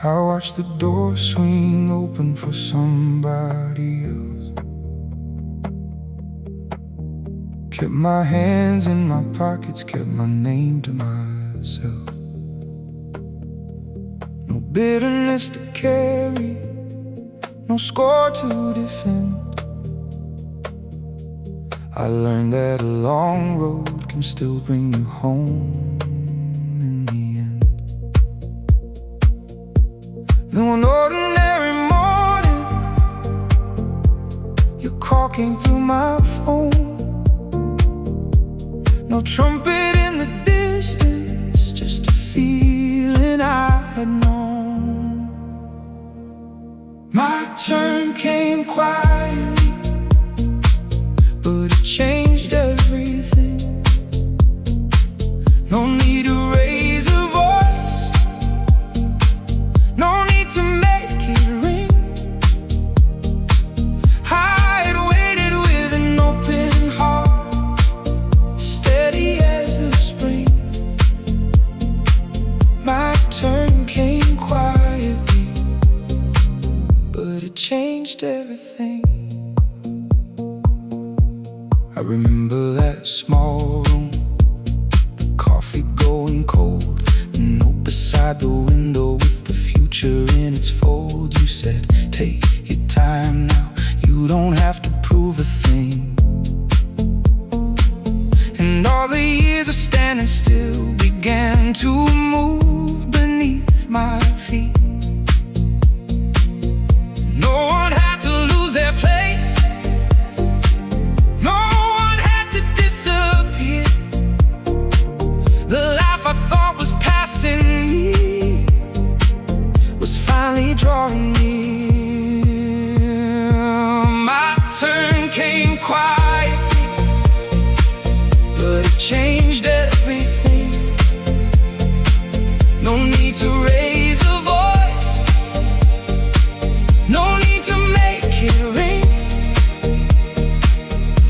I watched the door swing open for somebody else. Kept my hands in my pockets, kept my name to myself. No bitterness to carry, no score to defend. I learned that a long road can still bring you home in the end. Then one ordinary morning, your call came through my phone. No trumpet in the distance, just a feeling I had known. My turn came quietly, but it changed everything. No need to raise a voice, no need to make it ring. I had waited with an open heart, steady as the spring. My turn came quietly, but it changed everything. I remember that small room, the coffee going cold, the note beside the window with the future in its fold. You said, take your time now, you don't have to prove a thing. And all the years of standing still began to move beneath my feet. No one had to lose their place, no one had to disappear. The life I thought was passing me was finally drawing near. My turn came quietly, but it changed everything. No need to raise a voice, no need to make it ring.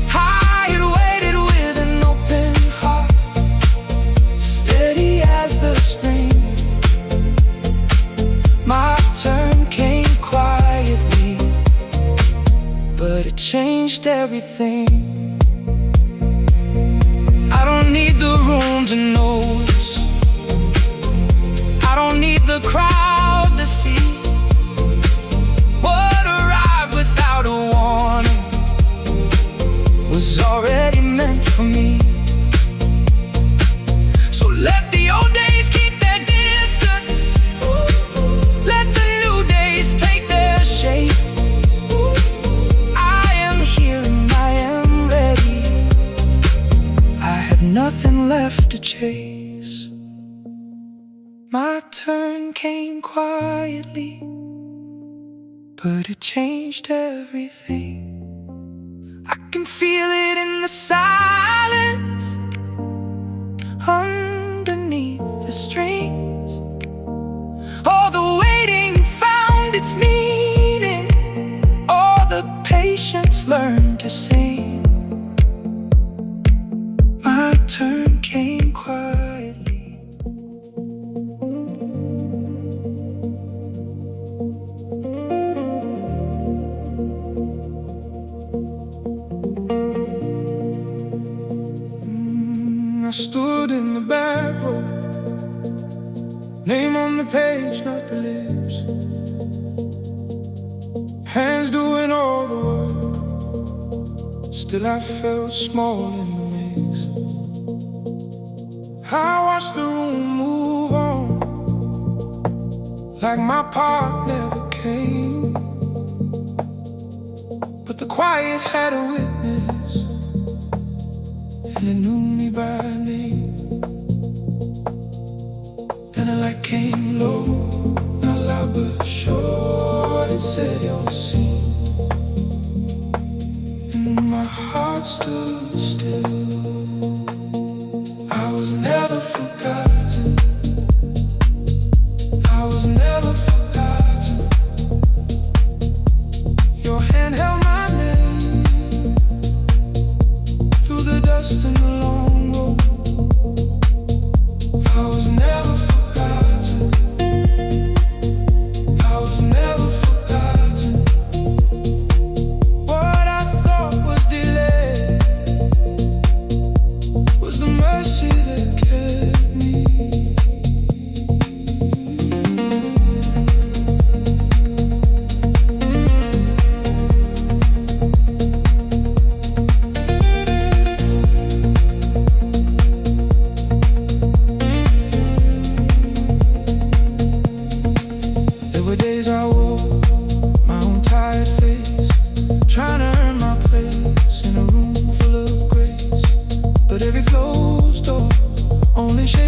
I had waited with an open heart, steady as the spring. My turn came quietly, but it changed everything. I don't need the room to notice, I don't need the crowd to see what arrived without a warning was already meant for me. So let the old days keep their distance, let the new days take their shape. I am here and I am ready, I have nothing left to chase. My turn came quietly, but it changed everything. I can feel it in the silence, underneath the strings. All the waiting found its meaning, all the patience learned to sing. My turn came quietly. I stood in the back row, name on the page, not the lips. Hands doing all the work, still I felt small in the mix. I watched the room move on, like my part never came. But the quiet had a witness, and it knew me by name. Then a light came low, not loud but sure. It said you're seen, and my heart stood still. I was never forgotten, I was never forgotten. Your hand held my name through the dust and the long road. I was never forgotten.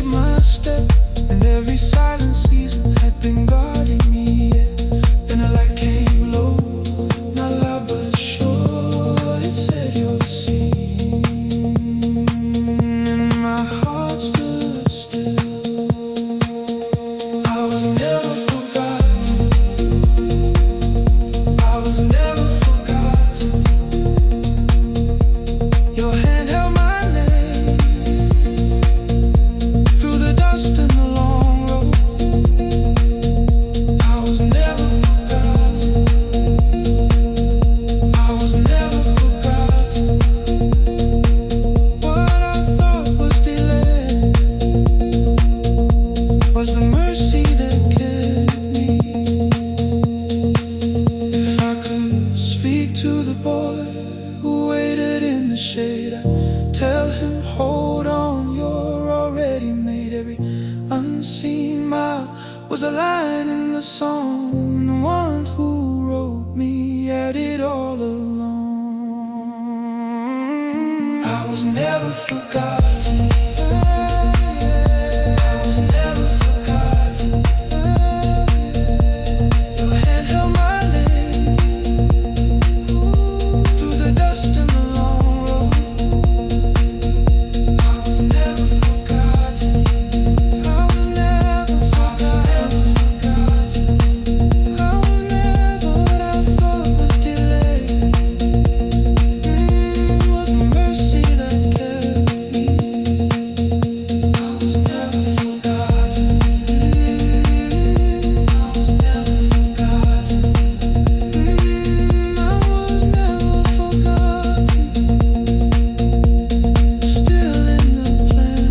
shaped my step, and every silent season had been guarding me, yeah. Then a light came low, not loud but sure. It said you're seen, and my heart stood still. I was never forgotten. I was never forgotten. Your hand held my name through the dust and the long road. I was never forgotten. I was never forgotten. What I thought was delay was the mercy that kept me. If I could speak to the boy who waited in the shade, I'd tell him, hold on, you're already made. Every unseen mile was a line in the song, and the one who wrote me had it all along. I was never forgotten. I was never forgotten. Your hand held my name through the dust and the long road. I was never forgotten. I was never forgotten. I was never what I thought was delayed. Was the mercy that kept me. I was never forgotten. I was never forgotten. I was never forgotten. Still in the plan,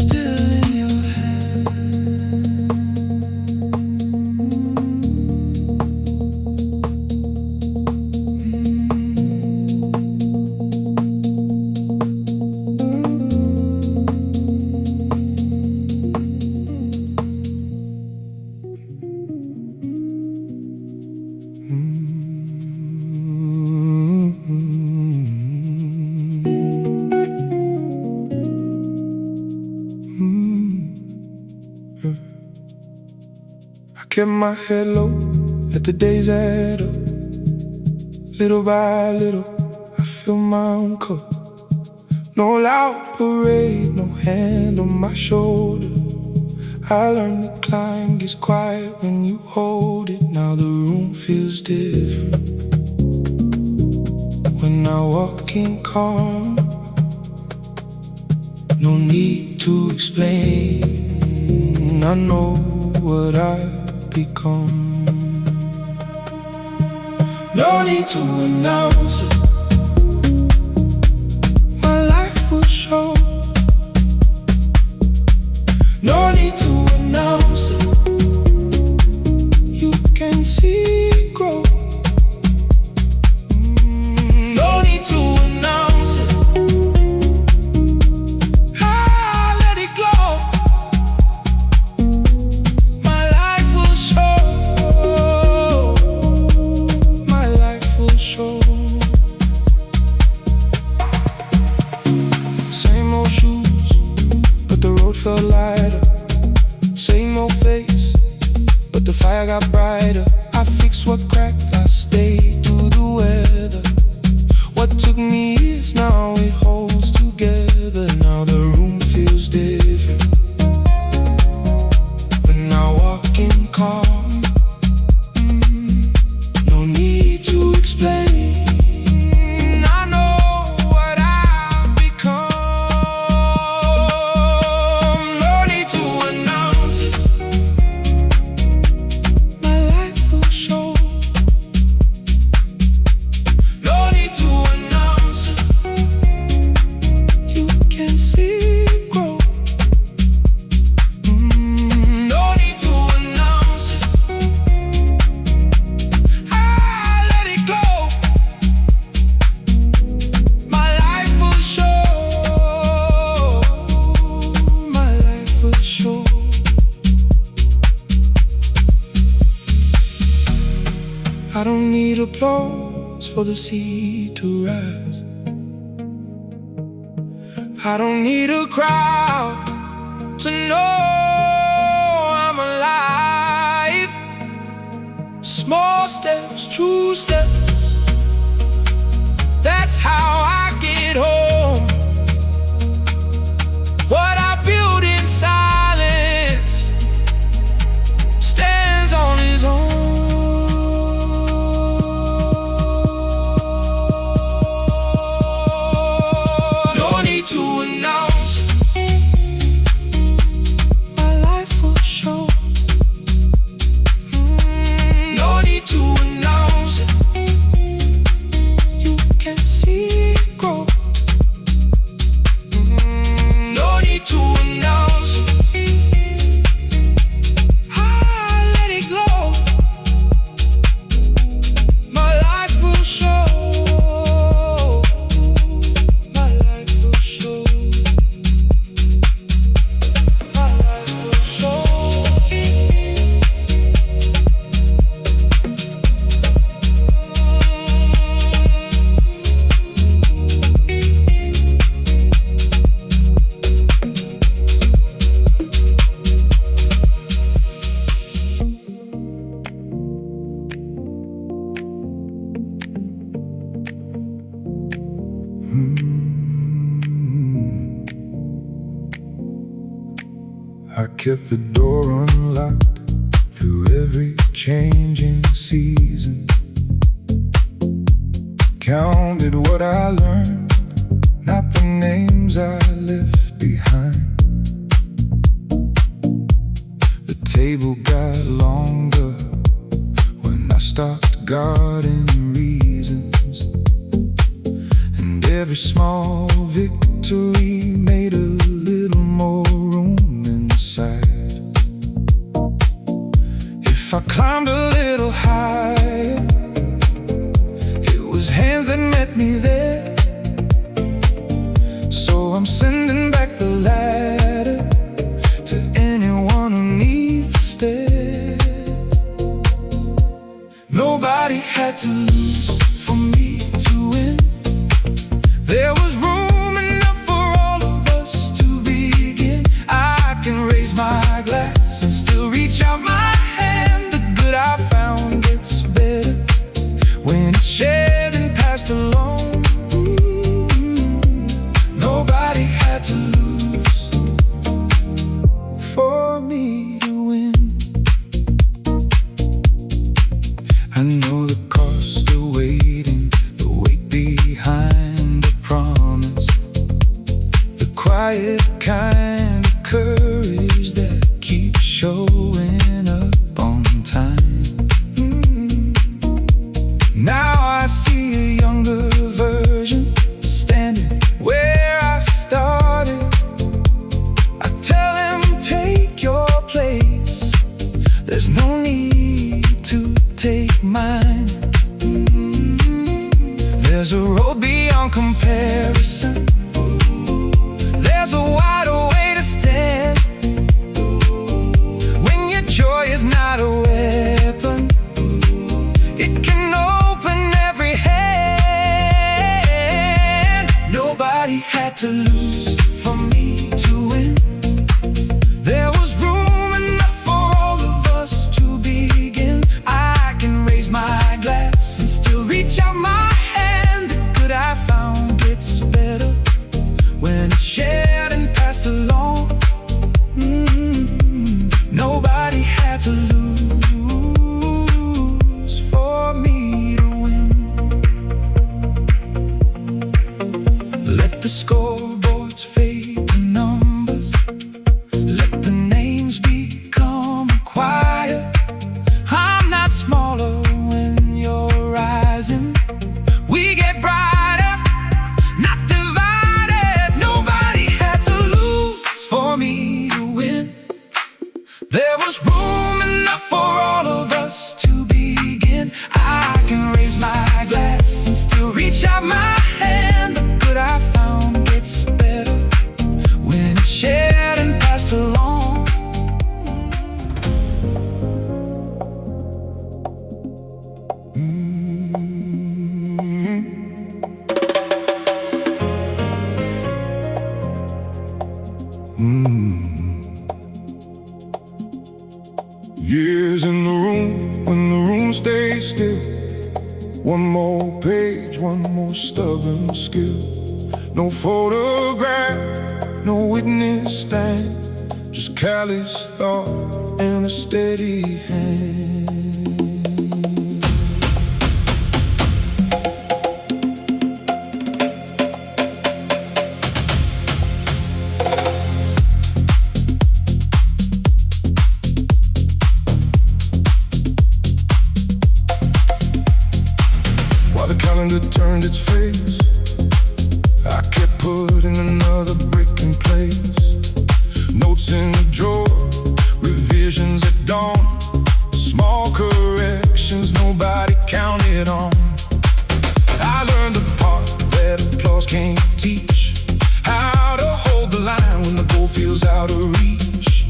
still in your hand. I kept my head low, let the days add up. Little by little, I fill my own cup. No loud parade, no hand on my shoulder. I learned to climb gets quiet when you hold it. Now the room feels different when I walk in calm. No need to explain, I know what I've become. No need to announce it, my life will show. No need to announce it, you can see it grow. No need to announce it, let it glow. My life will show, my life will show. Same old shoes, but the road felt lighter. Same old face, but the fire got brighter. I fixed what cracked, I stayed through the weather. What took me years, now it holds together. Now the room feels different when I walk in calm. No need to explain, I know what I've become. No need to announce it, my life will show. No need to announce it, you can see it grow. No need to announce it, let it go. My life will show, my life will show. I don't need applause for the sea to rise. I don't need a crowd to know I'm alive. Small steps, true steps, that's how I get home. What I build in silence stands on its own. No need to announce, my life will show. No need to announce it, you can see it grow. No need to announce it, I let it glow. My life will show. My life will show. My life will show. I kept the door unlocked through every changing season. Counted what I learned, not the names I left behind. The table got longer when I stopped guarding reasons, and every small victory made a little more room inside. If I climbed a little higher, it was hands that met me there. So I'm sending back the ladder to anyone who needs the stairs. Nobody had to lose for me to win. There was room enough for all of us to begin. I can raise my glass and still reach out my hand. The good I found gets better when it's shared and passed along. Nobody had to lose for me to win. I know the cost of waiting, the weight behind the promise, the quiet kind of courage that keeps showing up on time. Now I see a younger version standing where I started. I tell him, take your place, there's no need to take mine. There's a road beyond comparison, there's a wide awake Years in the room, when the room stays still. One more page, one more stubborn skill. No photograph, no witness stand, just callous thought and a steady hand. While the calendar turned its face, I kept putting another brick in place. Notes in the drawer, revisions at dawn, small corrections nobody counted on. I learned the part that applause can't teach, how to hold the line when the goal feels out of reach.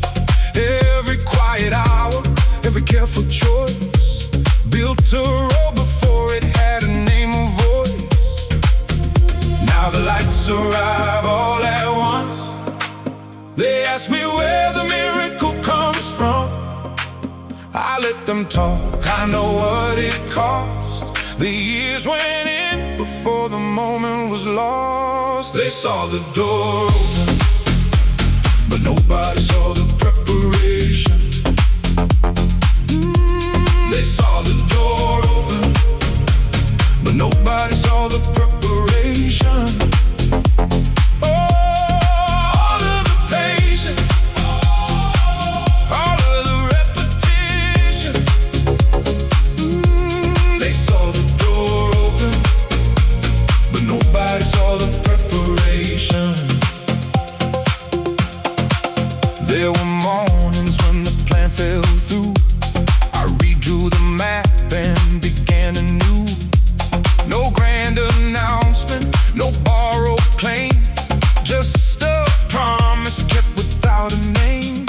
Every quiet hour, every careful choice built a road before it had a name or voice. Now the lights arrive all at once. They ask me where the miracle comes from. I let them talk, I know what it cost. The years went in before the moment was lost. They saw the door open, but nobody saw the preparation. They saw the door open, but nobody saw the preparation. All of the patience, all of the repetition. They saw the door open, but nobody saw the preparation. There were mornings when the plan fell through. I redrew the map and began anew. No grand announcement, no borrowed plane, just a promise kept without a name.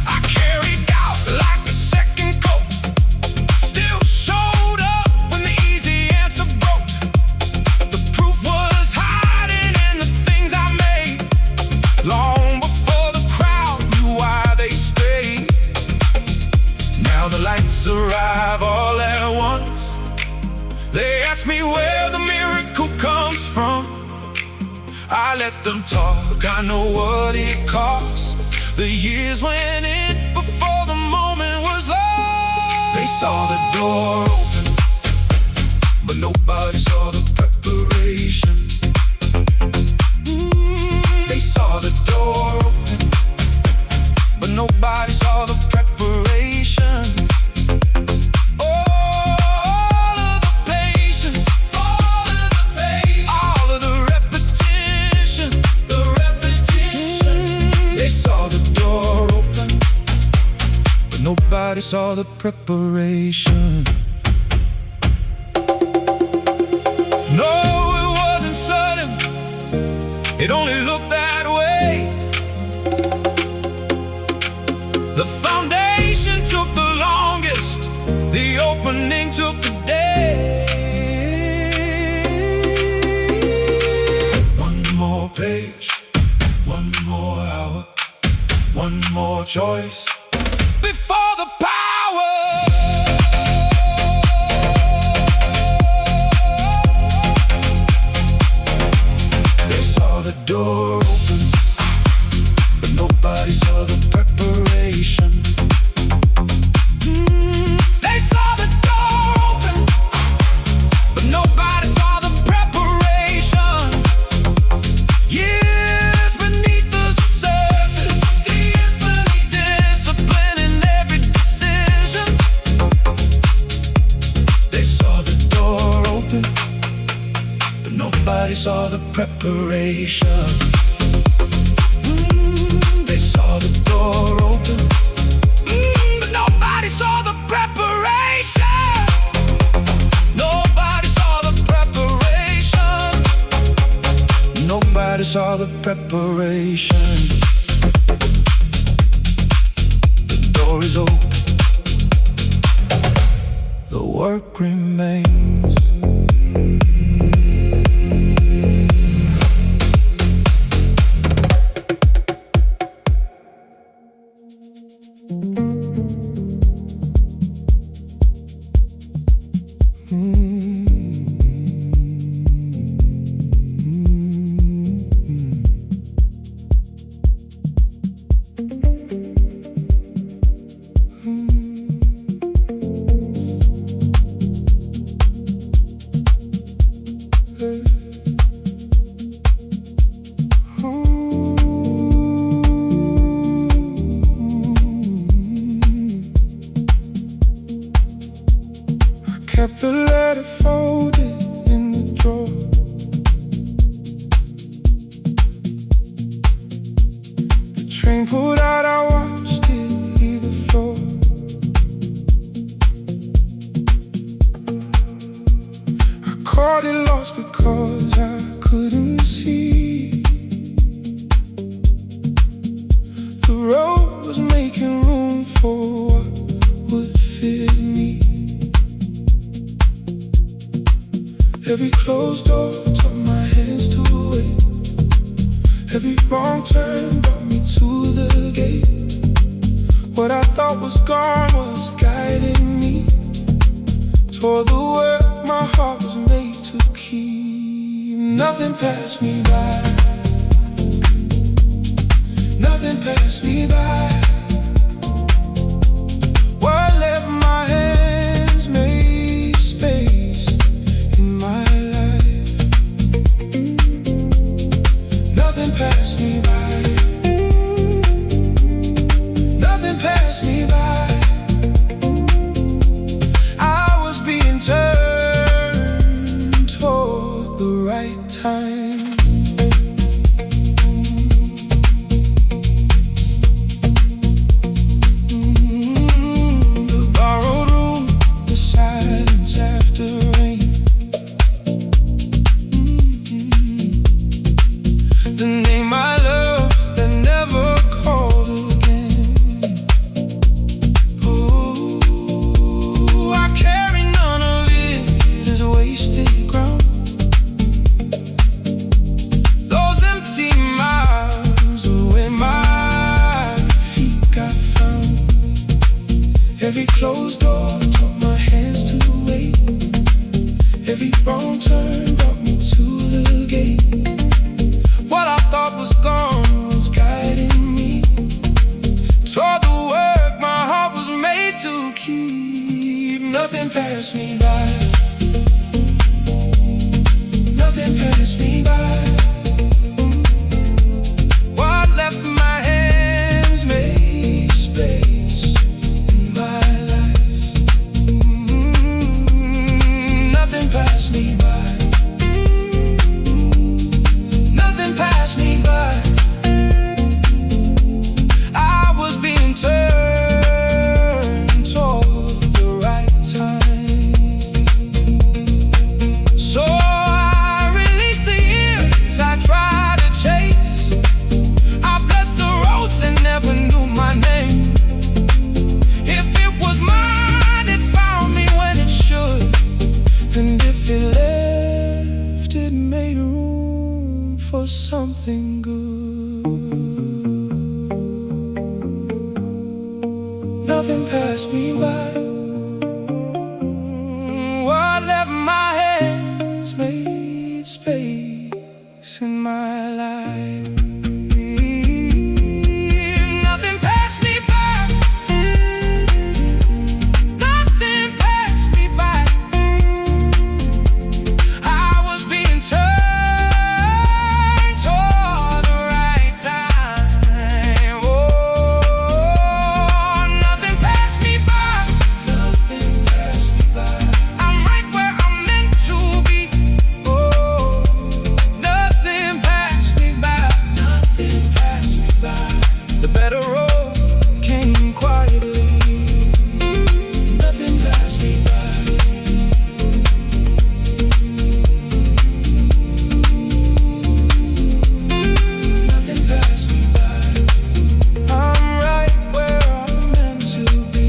I carried out like a second coat, still showed up when the easy answer broke. The proof was hiding in the things I made, long before the crowd knew why they stayed. Now the lights arrive all at once. They ask me where the miracle comes from. I let them talk, I know what it cost. The years went in before the moment was lost. They saw the door open, but nobody saw the preparation. They saw the door open, but nobody saw the preparation. All of the patience, all of the patience, all of the repetition, the repetition. They saw the door open, but nobody saw the preparation. No, it wasn't sudden, it only looked that way. The foundation took the longest, the opening took a day. One more page, one more hour, one more choice before the power. They saw the door open, but nobody saw the preparation. They saw the door open, but nobody saw the preparation. Years beneath the surface, discipline in every decision. They saw the door open, but nobody saw the preparation. They saw the door open, but nobody saw the preparation. Nobody saw the preparation. Nobody saw the preparation. The door is open, the work remains. train pulled out, I watched it leave the floor. I caught it lost because I couldn't see. The road was making room for what would fit me. Every closed door taught my hands to wait. Every wrong turn brought me to the gate. What I thought was gone was guiding me toward the work my heart was made to keep. Nothing passed me by. Nothing passed me by. What left my hands made space in my life. Nothing passed me by. Nothing passed me by. I was being turned toward the right time. The borrowed room, the silence after rain. The name I love that never called again. Oh, I carry none of it as wasted ground. Those empty miles are where my feet got found. Every closed door taught my hands to wait. Every wrong turn brought me to the gate. What I thought was gone was guiding me toward the work my heart was made to keep. Nothing passed me by. Nothing passed me by. What left my hands made space in my life. Nothing passed me by. Nothing passed me by. I was being turned toward the right time. So I released the years I tried to chase. I blessed the roads and never knew my name. If it was mine, it found me when it should. And if it left, it made room for something good. Nothing passed me by. What left my hands made space in my life. Nothing passed me by. Nothing passed me by. I was being turned toward the right time. Oh, nothing passed me by. Nothing passed me by. I'm right where I'm meant to be. Oh, nothing passed me by. Nothing passed me by. The better road came quietly. Nothing passed me by. Nothing passed me by. I'm right where I'm meant to be.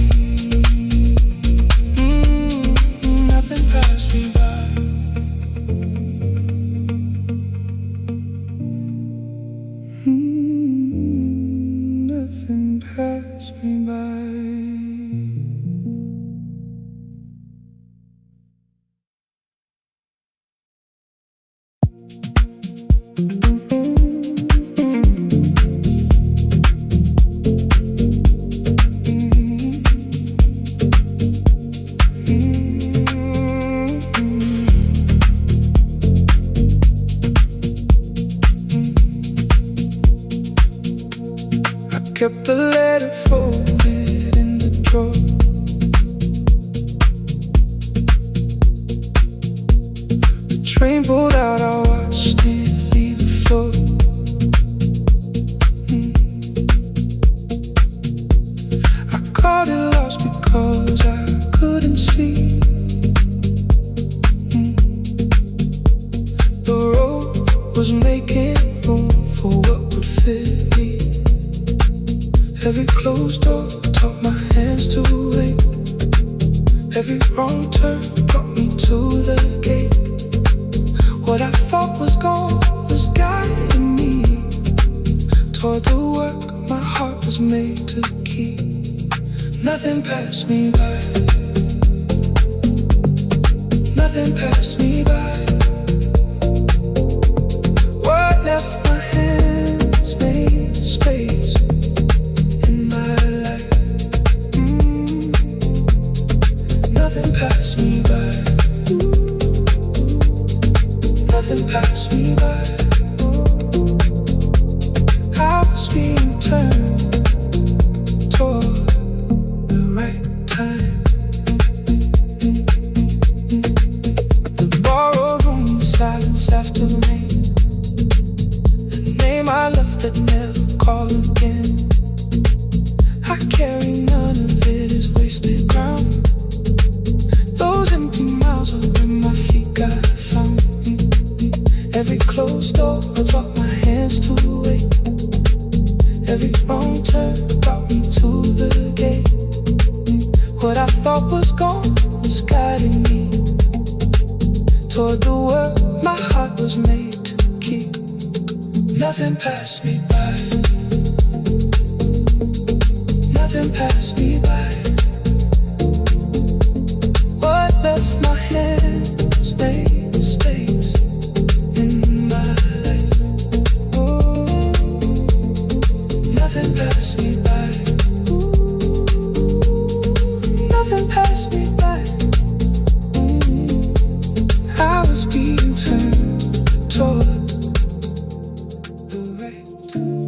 Nothing passed me by. Nothing passed me by. I kept the letter folded in the drawer. The train pulled out, I watched it leave the floor. Every closed door taught my hands to wait. Every wrong turn brought me to the gate. What I thought was gone was guiding me toward the work my heart was made to keep. Nothing passed me by. Nothing passed me by. What left my hands made space in my life. Nothing passed me by. Nothing passed me by. I was being turned toward the right time. The borrowed room, silence after rain. The name I left that never called again. I carry none of it as wasted ground. Those empty miles are where my feet got found. Every closed door taught my hands to wait. Every wrong turn brought me to the gate. What I thought was gone was guiding me toward the work my heart was made to keep. Nothing passed me by. Nothing passed me by. What left my hands made space in my life. Oh, nothing passed me by. Nothing passed me by. I was being turned toward the right time.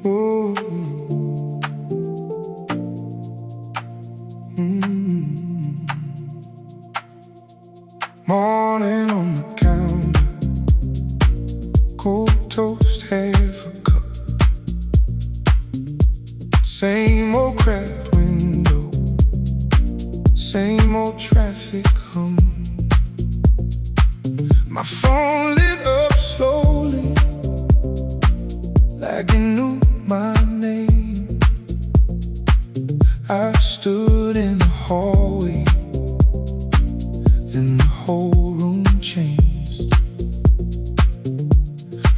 Oh. Morning on the counter, cold toast, half a cup. Same old cracked window, same old traffic hum. My phone lit up slowly, like it knew my name. I stood in the hallway, then the whole room changed,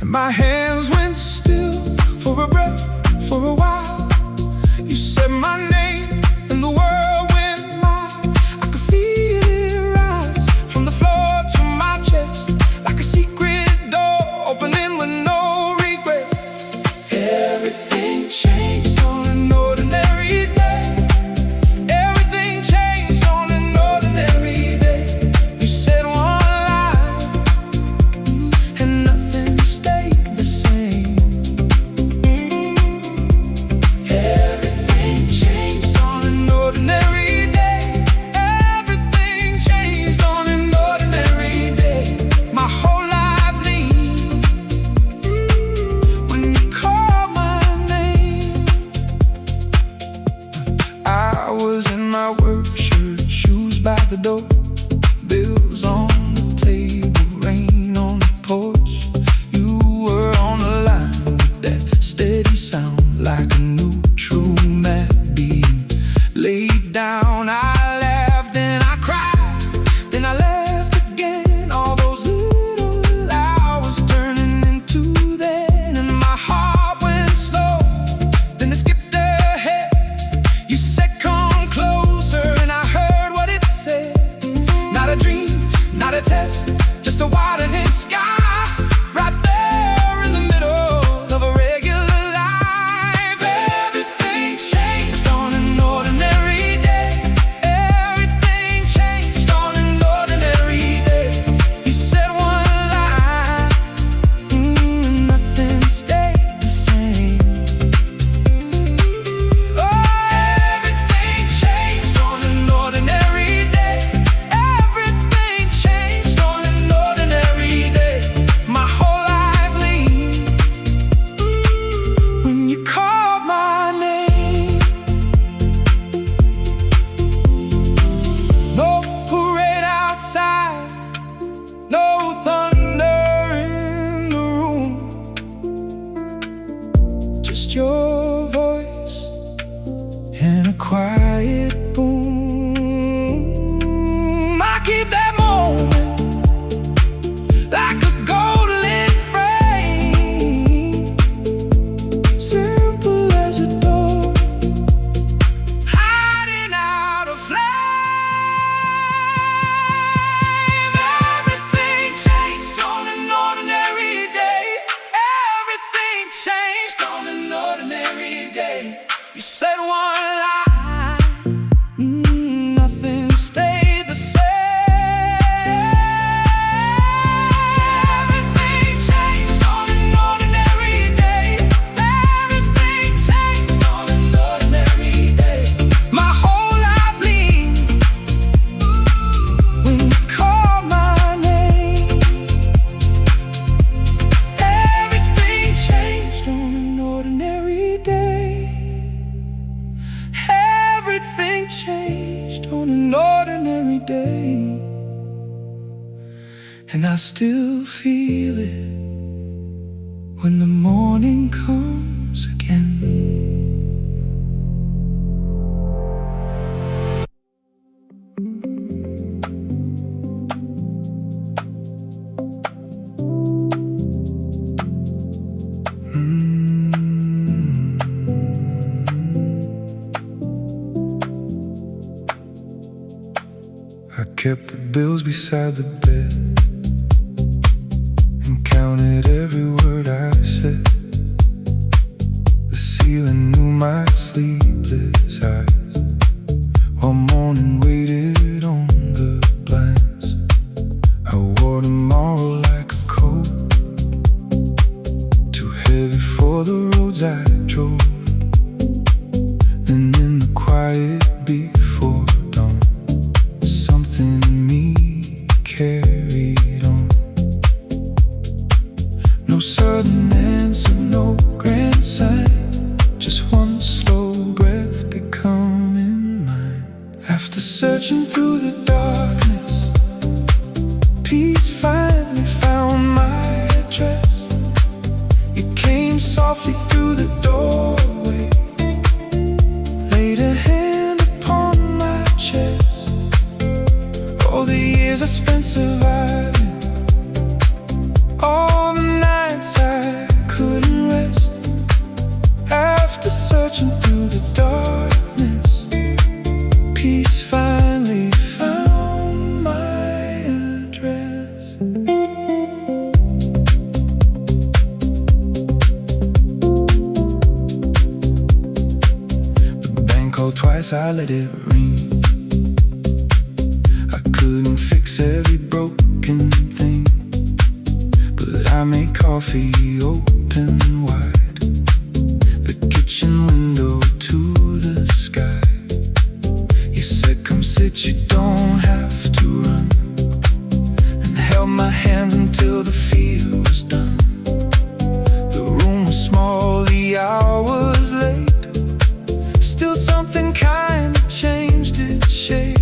and my hands went still for a breath, for a while. You said my name and the world went mild. I could feel it rise from the floor to my chest, like a secret door opening with no regret. Everything changed on an ordinary day. Everything changed on an ordinary day. You said one line and nothing stayed the same. Everything changed on an ordinary day. Everything changed on an ordinary day. My whole life leaned when you called my name. I was in my work shirt, shoes by the door, bills on the table, rain on the porch. You were on the line with that steady sound, like a new true map being laid down. I laughed and I cried, then I laughed again. All those little hours turning into then, and my heart went slow, then it skipped ahead. You said come closer, and I heard what it said. Not a dream, not a test, just a widening sky, right there in the middle of a regular life. Everything changed on an ordinary day. Everything changed on an ordinary day. You said one line, nothing stayed the same. Oh, everything changed on an ordinary day. Everything changed on an ordinary day. and I still feel it when the morning comes again. I kept the bills beside the bed and counted every word I said. The ceiling knew my sleepless eyes, while morning waited on the blinds. I wore tomorrow like a coat, too heavy for the roads I drove. Then in the quiet before dawn, something in me carried on. No sudden answer, no grand sign, just one slow breath becoming mine. After searching through the darkness, peace finally found my address. It came softly through the doorway, laid a hand upon my chest. All the years I spent surviving, all the nights I couldn't rest. After searching through the darkness, peace finally found my address. The bank called twice, I let it ring. I couldn't fix every broken thing, but I made coffee open wide, the kitchen window to the sky. You said, come sit, you don't have to run, and held my hands until the fear was done. The room was small, the hour was late, still something kinda changed its shape.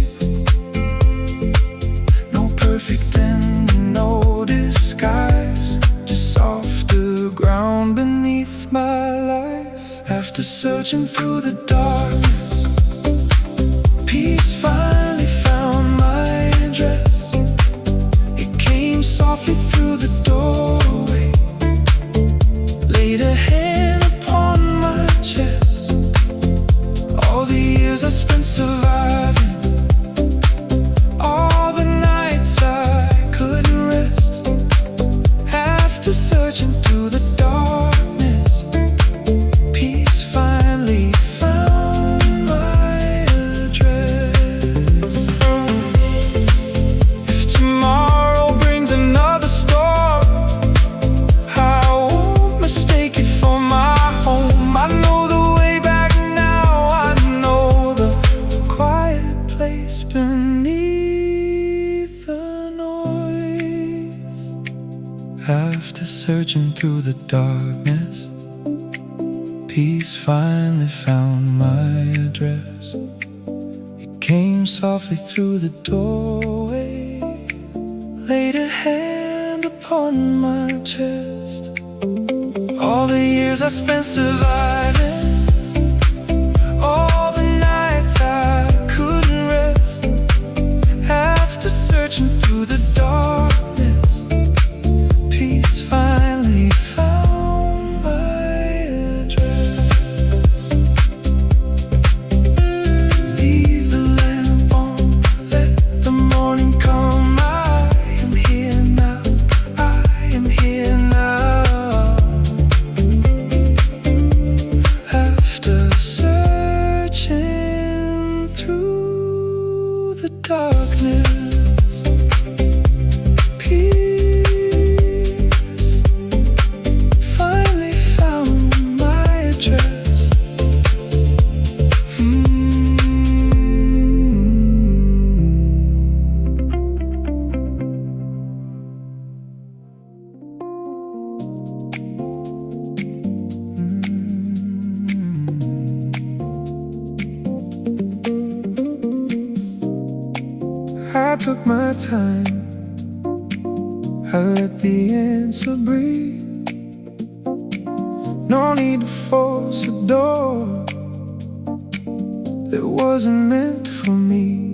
No perfect ending, no disguise, just softer ground beneath my life. After searching through the darkness, peace finally found my address. It came softly through the doorway, laid a hand upon my chest. All the years I spent surviving, all the nights I couldn't rest. After searching through the darkness, peace finally found my address. If tomorrow brings another storm, I won't mistake it for my home. I know the way back now, I know the quiet place beneath the noise. After searching through the darkness, peace finally found my address. It came softly through the doorway, laid a hand upon my chest. All the years I spent surviving, all the nights I couldn't rest. After searching through the darkness, peace finally found my address. Leave the lamp on, let the morning come. I am here now, I am here now. After searching through the darkness, peace finally found my address. I took my time, I let the answer breathe. No need to force a door that wasn't meant for me.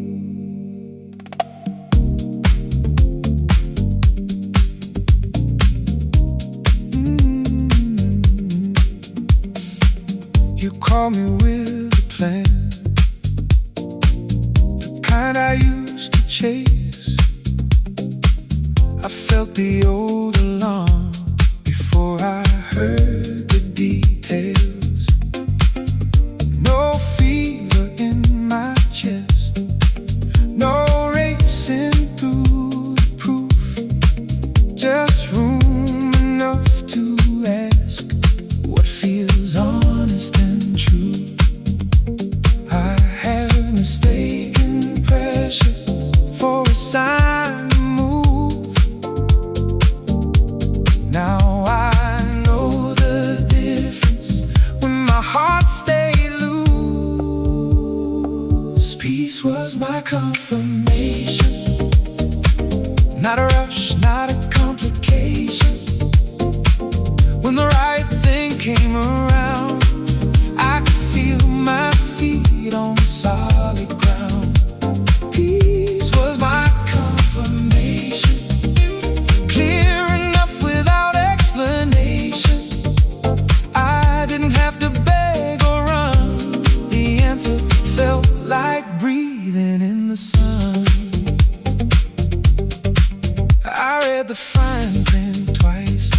You call me with a plan, the kind I used to chase. I felt the old alarm before I heard the details. No fever in my chest, no racing through the proof, just room enough to ask what feels honest and true. I have mistaken pressure for a sign to move. Now I know the difference when my heart stayed loose. Peace was my confirmation, not a rush, not a complication. When the right thing came around, I could feel my feet on solid ground. Peace was my confirmation, clear enough without explanation. I didn't have to beg or run. The answer felt like breathing in the sun. I read the fine print twice.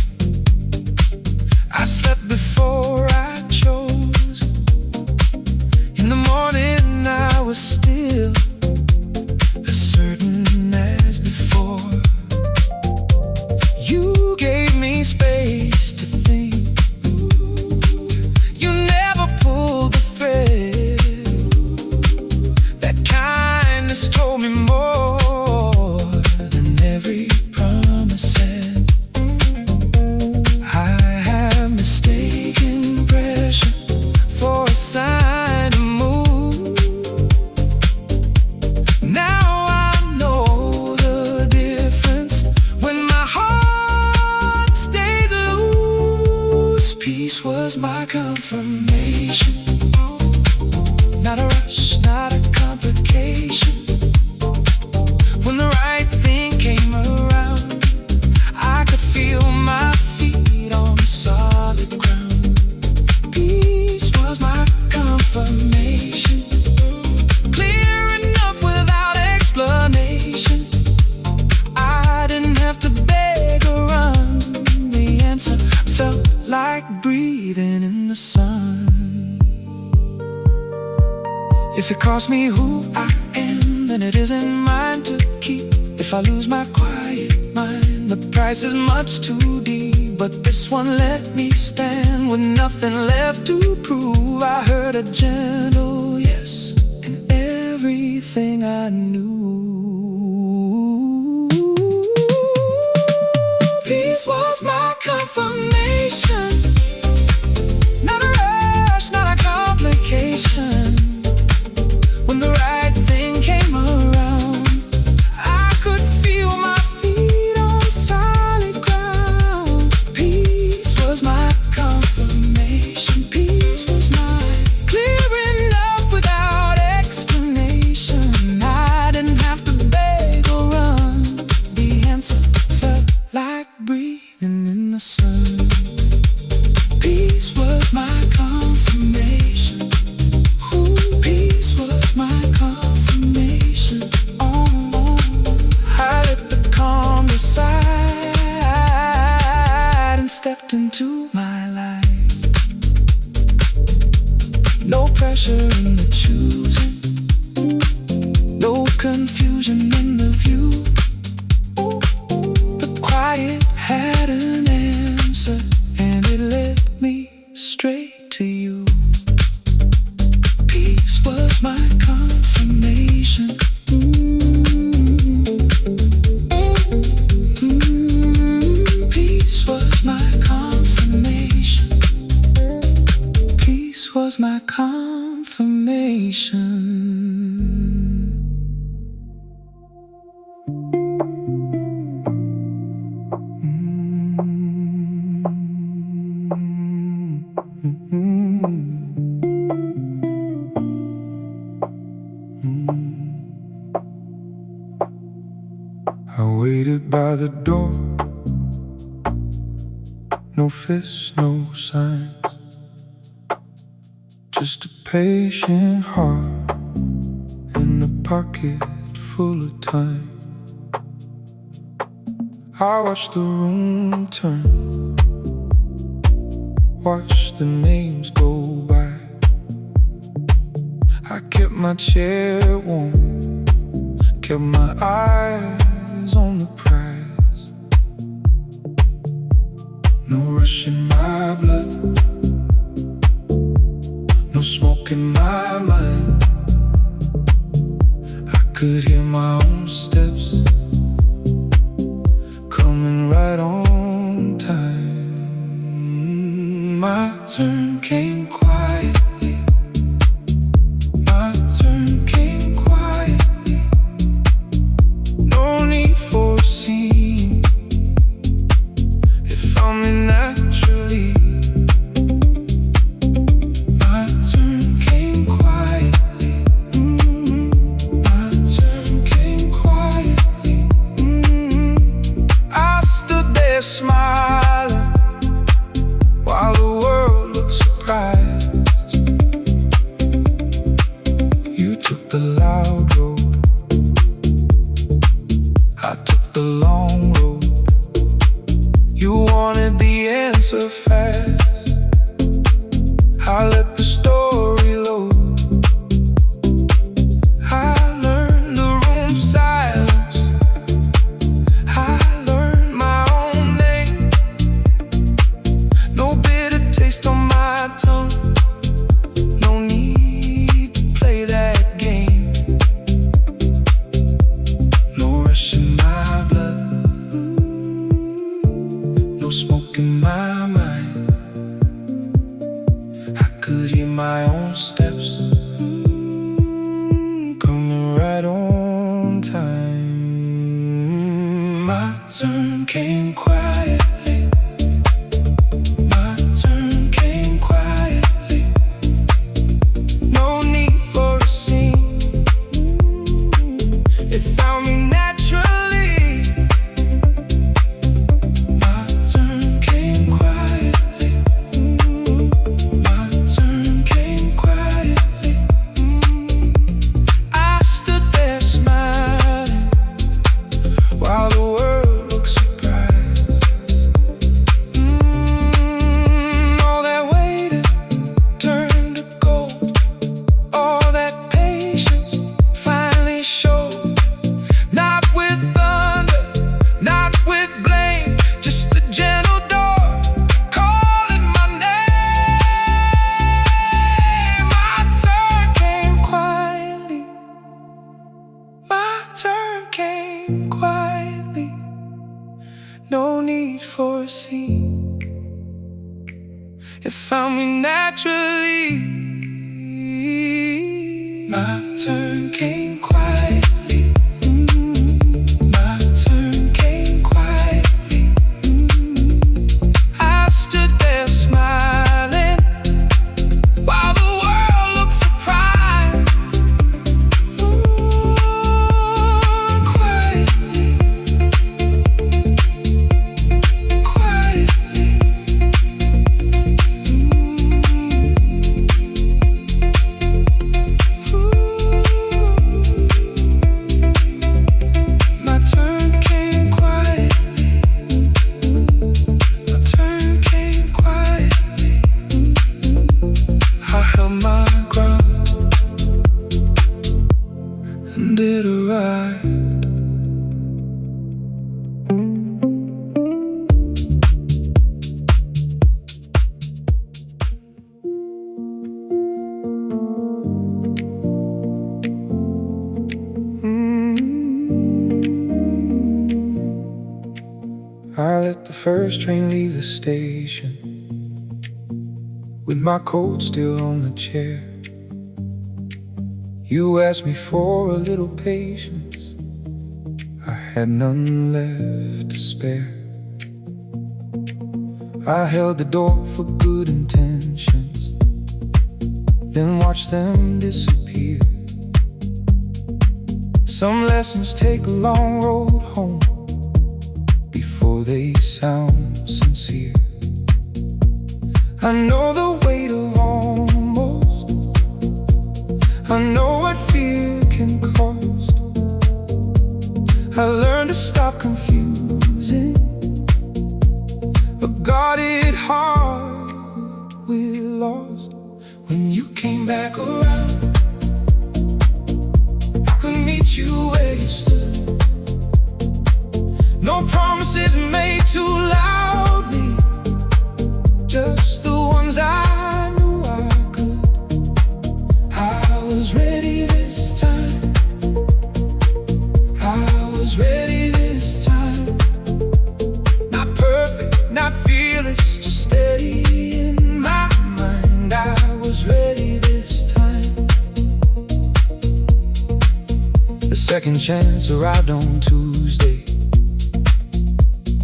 I slept before I chose. In the morning I was still as certain as before. You gave me space to think. You never pulled the thread. That kindness told me more than every promise said. I have mistaken pressure for a sign to move. Now I know the difference when my heart stays loose. Peace was my confirmation, not a rush, not a complication. When the right thing came around, I could feel my feet on solid ground. Peace was my confirmation, clear enough without explanation. I didn't have to beg or run. The answer felt like breathing in the sun. If it costs me who I am, then it isn't mine to keep. If I lose my quiet mind, the price is much too deep. But this one let me stand with nothing left to prove. I heard a gentle yes in everything I knew. Peace was my confirmation, not a rush, not a complication. When the right thing came around, I could feel my feet on solid ground. Peace was my confirmation. Peace was my clear enough without explanation. I didn't have to beg or run. The answer felt like breathing in the sun. Peace was my confirmation. Ooh, peace was my confirmation. I let the calm decide and stepped into my life. No pressure in the choosing, no confusion in the view. The quiet had an answer, and it led me straight to you. Peace was my confirmation. Peace was my confirmation. Peace was my confirmation. by the door. No fists, no signs, just a patient heart and a pocket full of time. I watch the room turn, watch the names go by. I kept my chair warm, kept my eyes on the prize. No rush in my blood, no smoke in my mind. I could hear my own steps coming right on time. My turn came quietly, my turn came quietly. No need for a scene, it found me naturally. My turn came quietly, my turn came quietly. I stood there smiling while the world looked surprised. You took the loud road, I took the long road. You wanted the answer fast, I let the story load. I learned the room's silence, I learned my own name. No bitter taste on my tongue, no need to play that game. No rush in my blood, no smoke in my mind. I could hear my own steps coming right on time. My turn came quietly, my turn came quietly. No need for a scene, it found me naturally. My turn came quietly, my turn came quietly. I stood there smiling while the world looked surprised. All that waited turned to gold, all that patience finally showed. Not with thunder, not with blame, just a gentle door calling my name. My turn came quietly, my turn came quietly. No need for a scene, it found me naturally. My turn came quietly, my turn came quietly. I stood there smiling while the world looked surprised. Quietly, quietly. My turn came quietly, my turn came quietly. I held my ground and it arrived. I let the first train leave the station, with my coat still on the chair. You asked me for a little patience, I had none left to spare. I held the door for good intentions, then watched them disappear. Some lessons take a long road home, promises made too loudly, just the ones I knew I could. I was ready this time. I was ready this time. Not perfect, not fearless, just steady in my mind. I was ready this time. The second chance arrived on Tuesday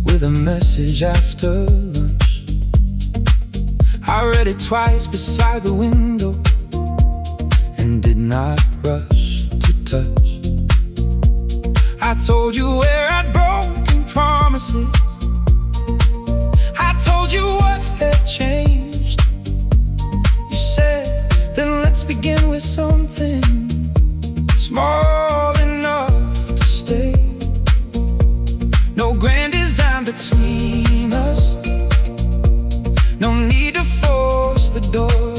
with a message after lunch. I read it twice beside the window and did not rush to touch. I told you where I'd broken promises. I told you what had changed. You said, then let's begin with something small enough to stay. No grand design between us, no need to force the door.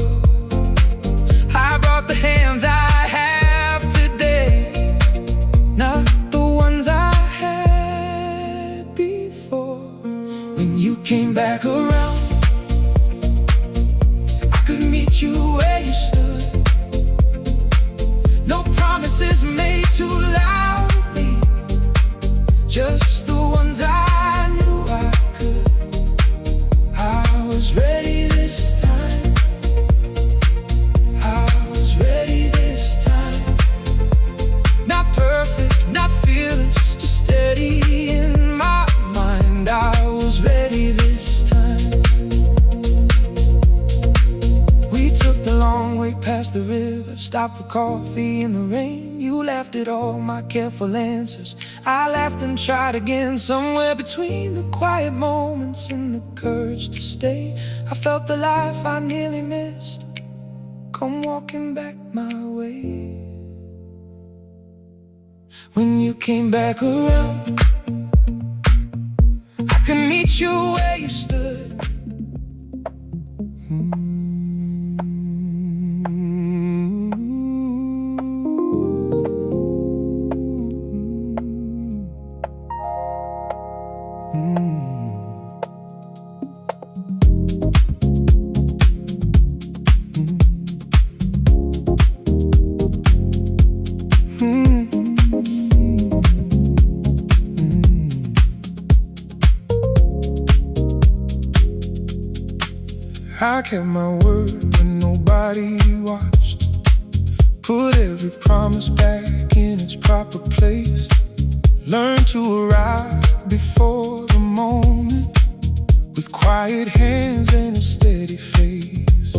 I brought the hands I have today, not the ones I had before. When you came back around, I could meet you where you stood. No promises made too loudly, just the ones I knew I could. I was ready this time. I was ready this time. Not perfect, not fearless, just steady in my mind. I was ready this time. We took the long way past the river, stopped for coffee in the rain. You laughed at all my careful answers. I laughed and tried again. Somewhere between the quiet moments and the courage to stay, I felt the life I nearly missed come walking back my way. When you came back around, I could meet you where you stood. I kept my word when nobody watched. Put every promise back in its proper place. Learned to arrive before the moment, with quiet hands and a steady face.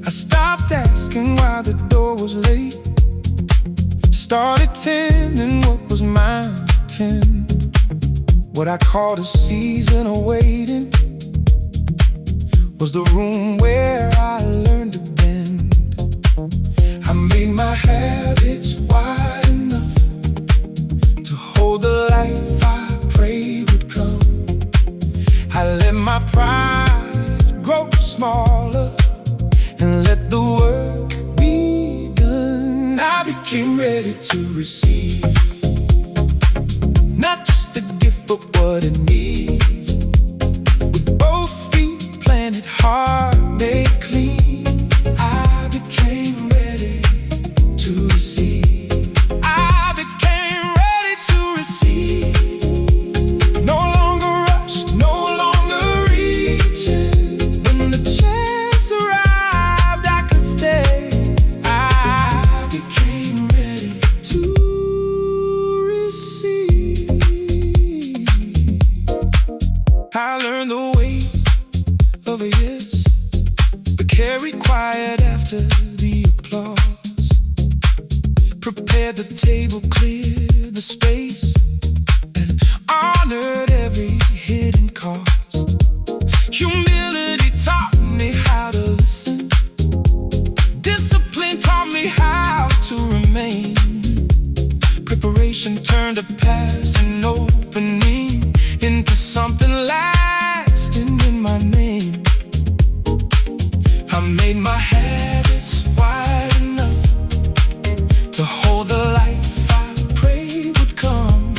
I stopped asking why the door was late, started tending what was mine to tend. What I called a season of waiting was the room where I learned to bend. I made my habits wide enough to hold the life I prayed would come. I let my pride grow smaller and let the work be done. I became ready to receive, not just the gift but what it needs. With both feet planted, heart made clean, I became ready to receive. I became ready to receive. No longer rushed, no longer reaching. When the chance arrived, I could stay. I became ready to receive. I learned the weight of a yes, but carried quiet after the applause. Prepared the table, cleared the space, and honored every hidden cost. Humility taught me how to listen. Discipline taught me how to remain. Preparation turned a passing opening into something lasting in my name. I made my habits wide enough to hold the life I prayed would come.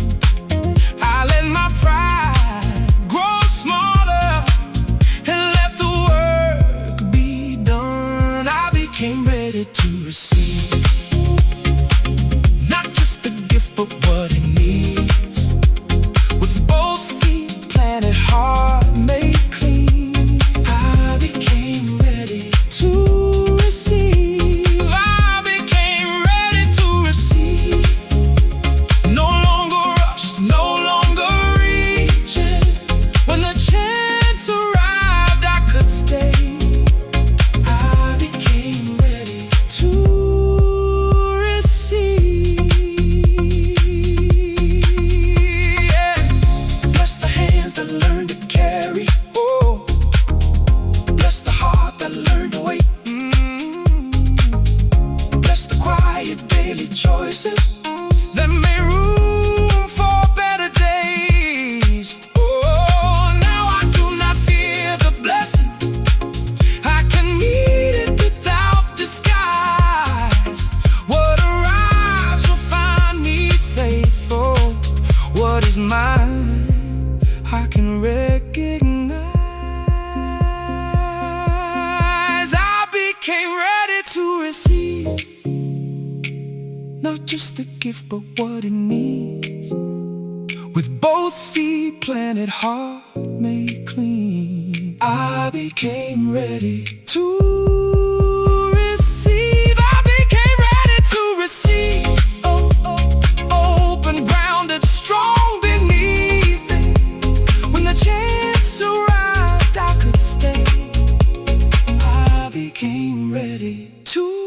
just a gift, but what it needs. With both feet planted, heart made clean, I became ready to receive. I became ready to receive. Open, grounded, strong beneath it. When the chance arrived, I could stay. I became ready to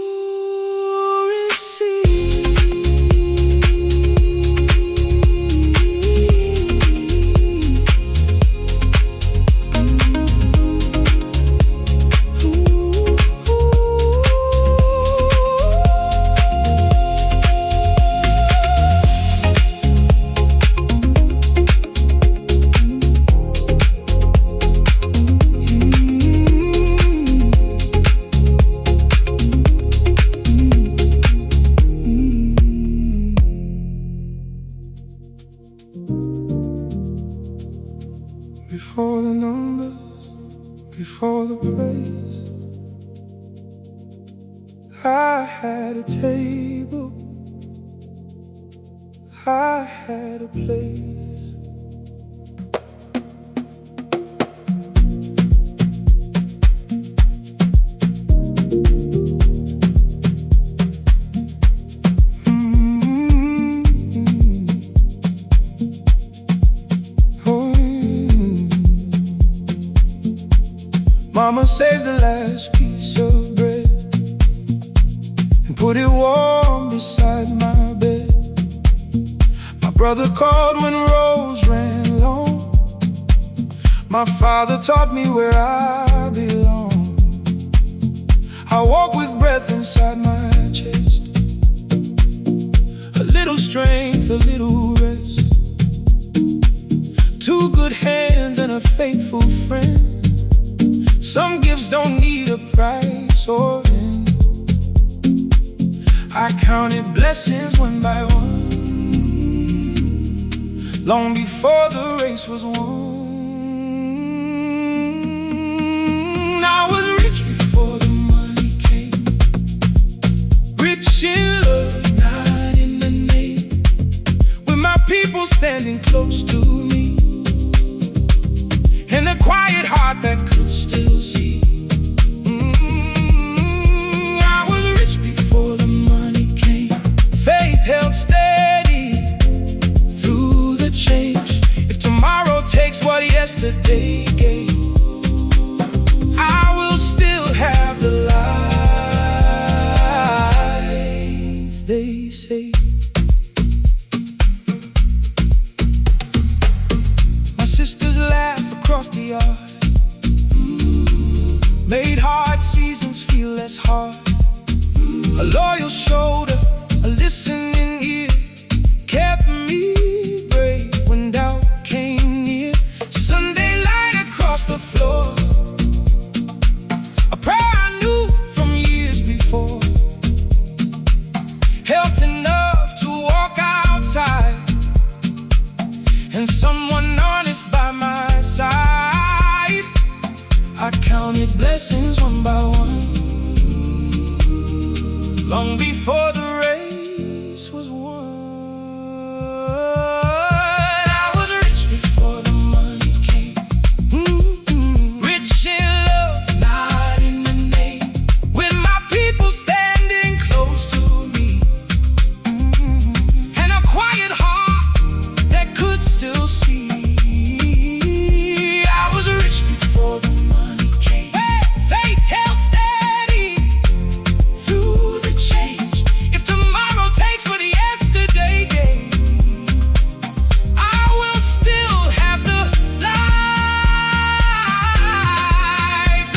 before the numbers, before the praise, I had a table, I had a place. Mama saved the last piece of bread and put it warm beside my bed. My brother called when roads ran long. My father taught me where I belong. I walk with breath inside my chest, a little strength, a little rest, two good hands and a faithful friend. Some gifts don't need a price or end. I counted blessings one by one, long before the race was won. I was rich before the money came, rich in love, not in the name. With my people standing close to me, and a quiet heart that could still see. I was rich before the money came. Faith held steady through the change. If tomorrow takes what yesterday gave, I will still have the life they say. My sisters laugh across the yard, made hard seasons feel less hard. A loyal shoulder, a listening ear, kept me brave when doubt came near. Sunday light across the floor, a prayer I knew from years before. Health enough to walk outside, and someone honest by my side. I counted blessings one by one, long before the race was won. I was rich before the money came, rich in love, not in the name. With my people standing close to me, and a quiet heart that could still see. I was rich before the money came. Faith held steady through the change. If tomorrow takes what yesterday gave, I will still have the life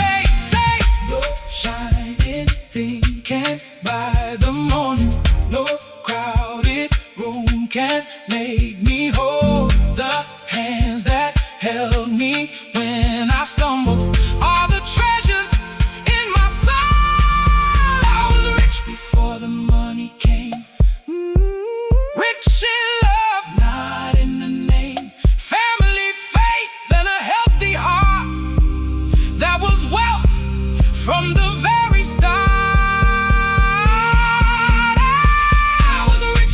they say. No shining thing can't buy the morning, no crowded room can't make me whole. The hands that held me when I stumbled are the treasures in my soul. I was rich before the money came, rich in love, not in the name. Family, faith, and a healthy heart that was wealth from the very start. I was rich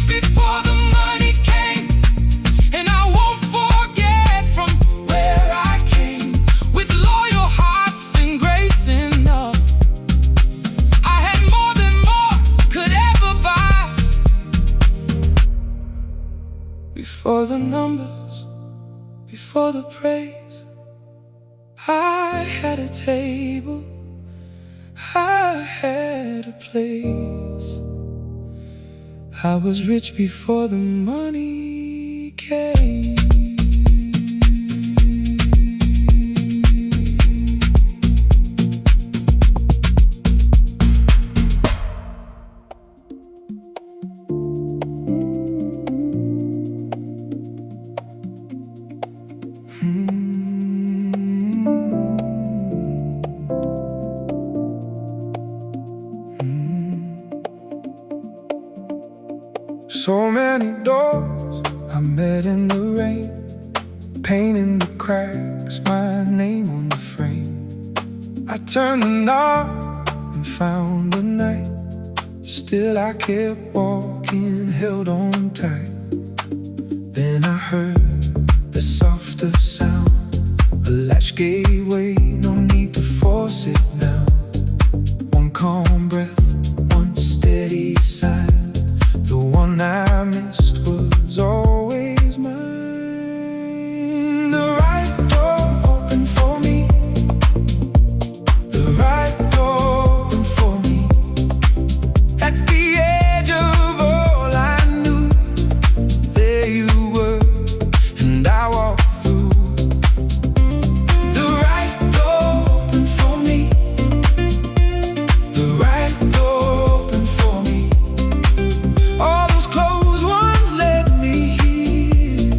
the praise. I had a table, I had a place. I was rich before the money came. So many doors I met in the rain, paint in the cracks, my name on the frame. I turned the knob and found the night. Still I kept walking, held on tight. Then I heard the softer sound. A latch gave way, no need to force it now. One calm breath, one steady sign. The one I missed was always mine. The right door opened for me. The right door opened for me. At the edge of all I knew, there you were, and I walked through. The right door opened for me. The right door opened for me. All those closed ones let me hear.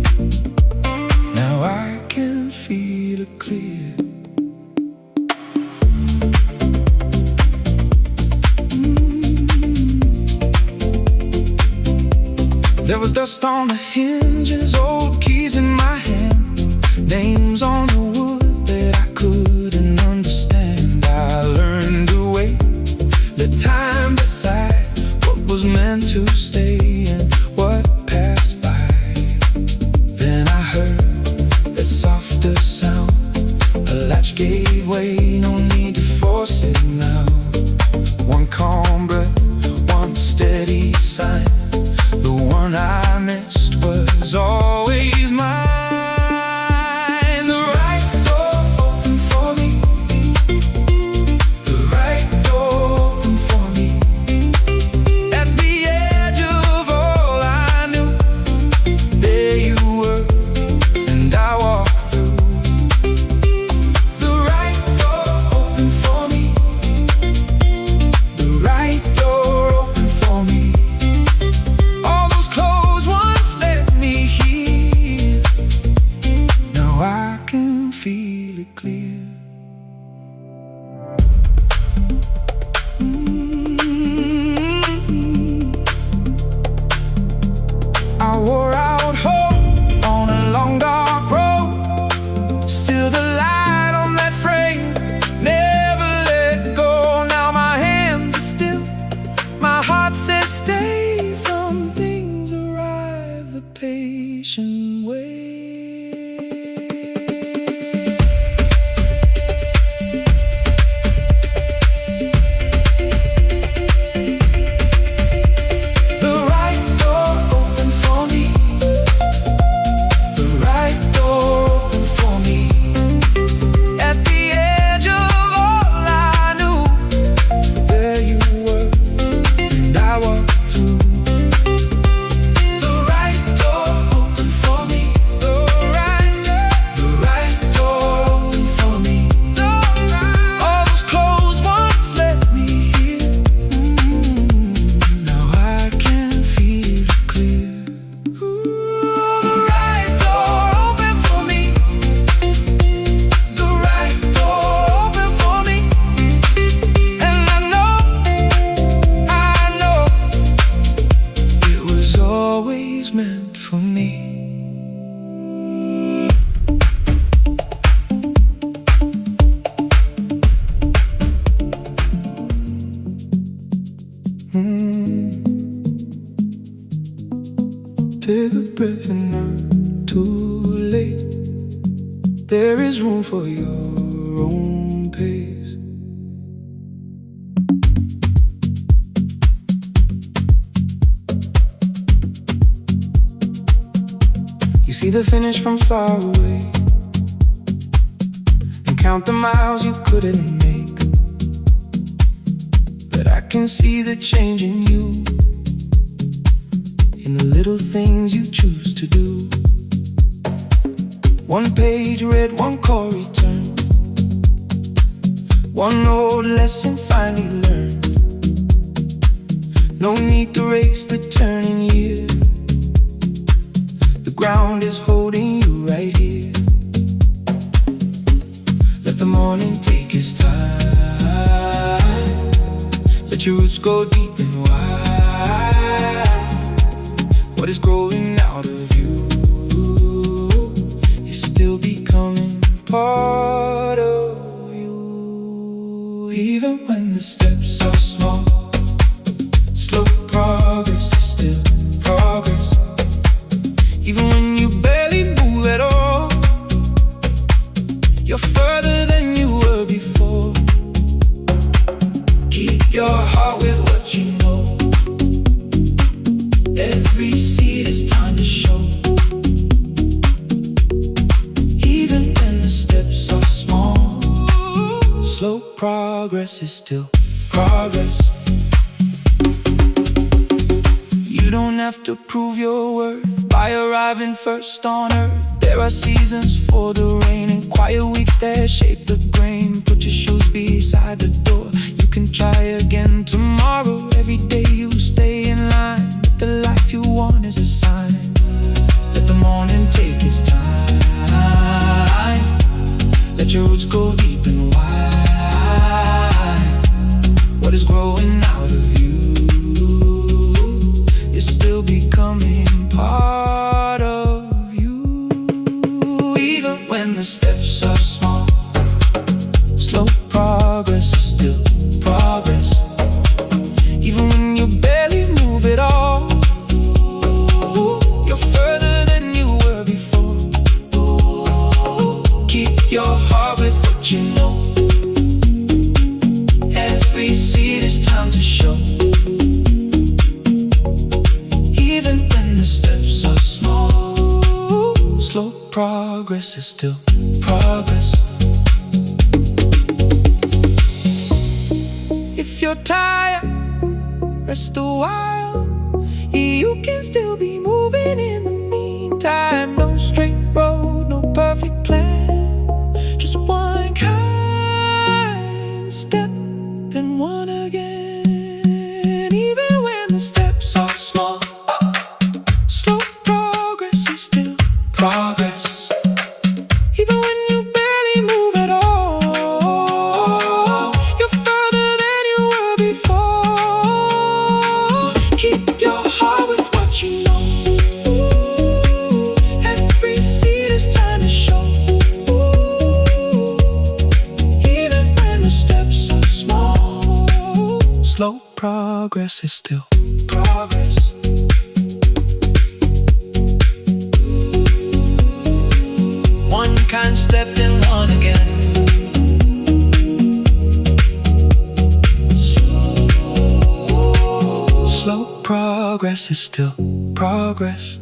Now I can feel it clear. There was dust on the hinges, old keys in my hand, names on the wood that I couldn't understand. I learned to wait, let time decide what was meant to stay and what passed by. Then I heard that softer sound. A latch gave way, no need to force it now. One calm breath, one steady sign. The one I missed was always mine. The right door opened for me. The right door opened for me. At the edge of all I knew, there you were, and I walked through. The right door opened for me. The right door opened for me. All those closed ones let me hear. Now I can feel it clear. I wore out hope on a long dark road. Still the light on that frame never let go. Now my hands are still, my heart says stay. Some things arrive the patient way. The right door opened for me. The right door opened for me. At the edge of all I knew, there you were, and I walked through. The right door opened for me. The right door opened for me. All those closed ones let me hear. Now I can feel it clear. The right door opened for me. The right door opened for me. And I know it was always meant for me. Take a breath, you're not too late. There is room for your own pace. You see the finish from far away. count the miles you couldn't make, but I can see the change in you, in the little things you choose to do. One page read, one chord returned, one old lesson finally learned. No need to race the turning year, the ground is holding you right here. Let the morning take its time, let your roots go deep and wide. What is growing out of you is still becoming part of you. Even when the steps are small, slow progress is still progress. Even when you barely move at all, you're further than you were before. Keep your heart with what you know. Every seed is time to show. Even when the steps are small, slow progress is still progress. You don't have to prove your worth by arriving first on earth. There are seasons for the rain and quiet weeks that shape the grain. Put your shoes beside the door, you can try again tomorrow. Every day you stay in line with the life you want is a sign. Let the morning take its time, let your roots go deep and wide. What is growing out of you is still becoming part of you. Even when the steps are small, slow progress is still progress. Even when you barely move at all, you're further than you were before. Keep your heart with what you know. Every seed is time to show. Even when the steps are small, slow progress is still progress. If you're tired, rest a while. You can still be moving in the meantime. No straight road, no perfect plan, just one kind step, then one again. Even when the steps are small, slow progress is still progress. Even when you barely move at all, you're further than you were before. Keep your heart with what you know. Every seed is time to show. Even when the steps are small, slow progress is still progress. One kind step, then one again. Slow progress is still progress.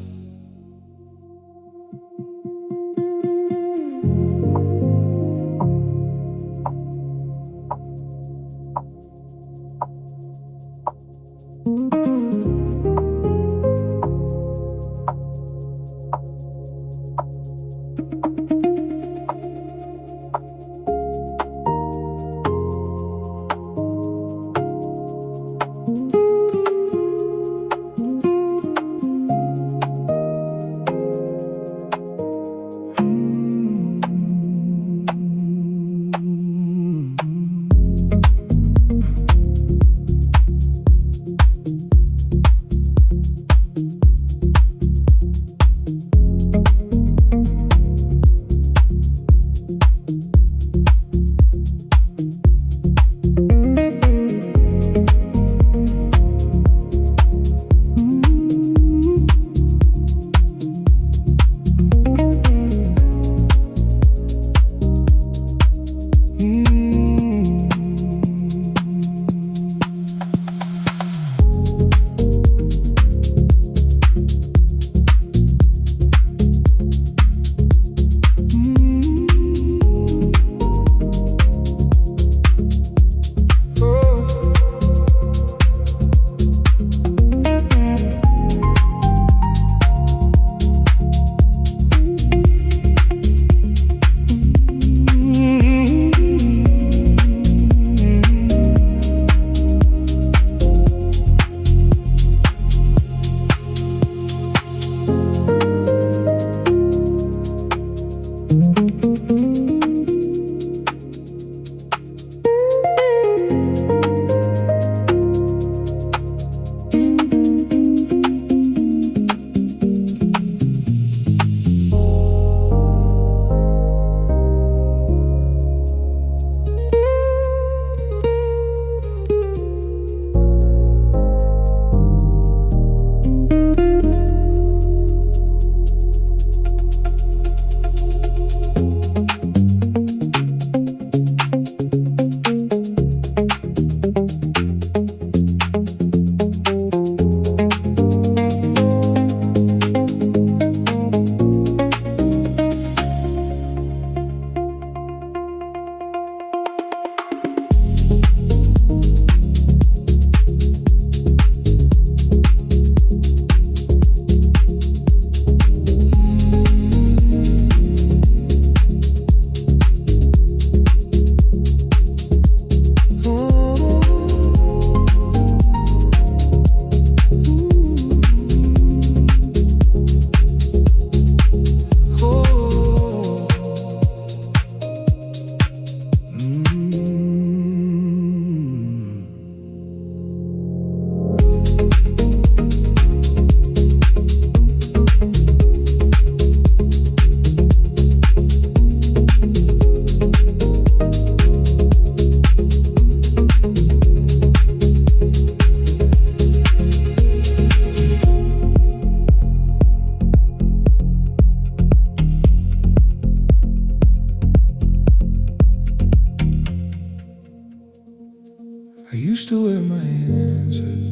used to wear my answers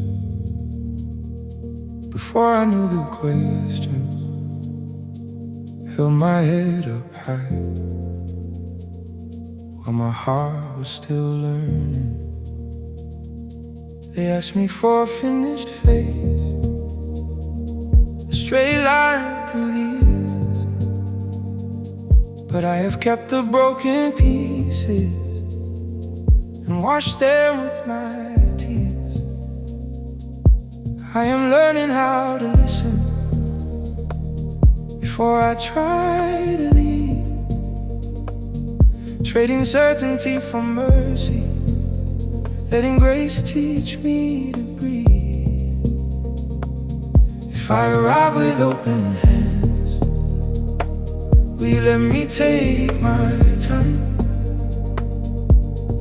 before I knew the questions. Held my head up high while my heart was still learning. They asked me for a finished face, a straight line through the years, but I have kept the broken pieces and washed them with my tears. I am learning how to listen before I try to leave, trading certainty for mercy, letting grace teach me to breathe. If I arrive with open hands, will you let me take my time?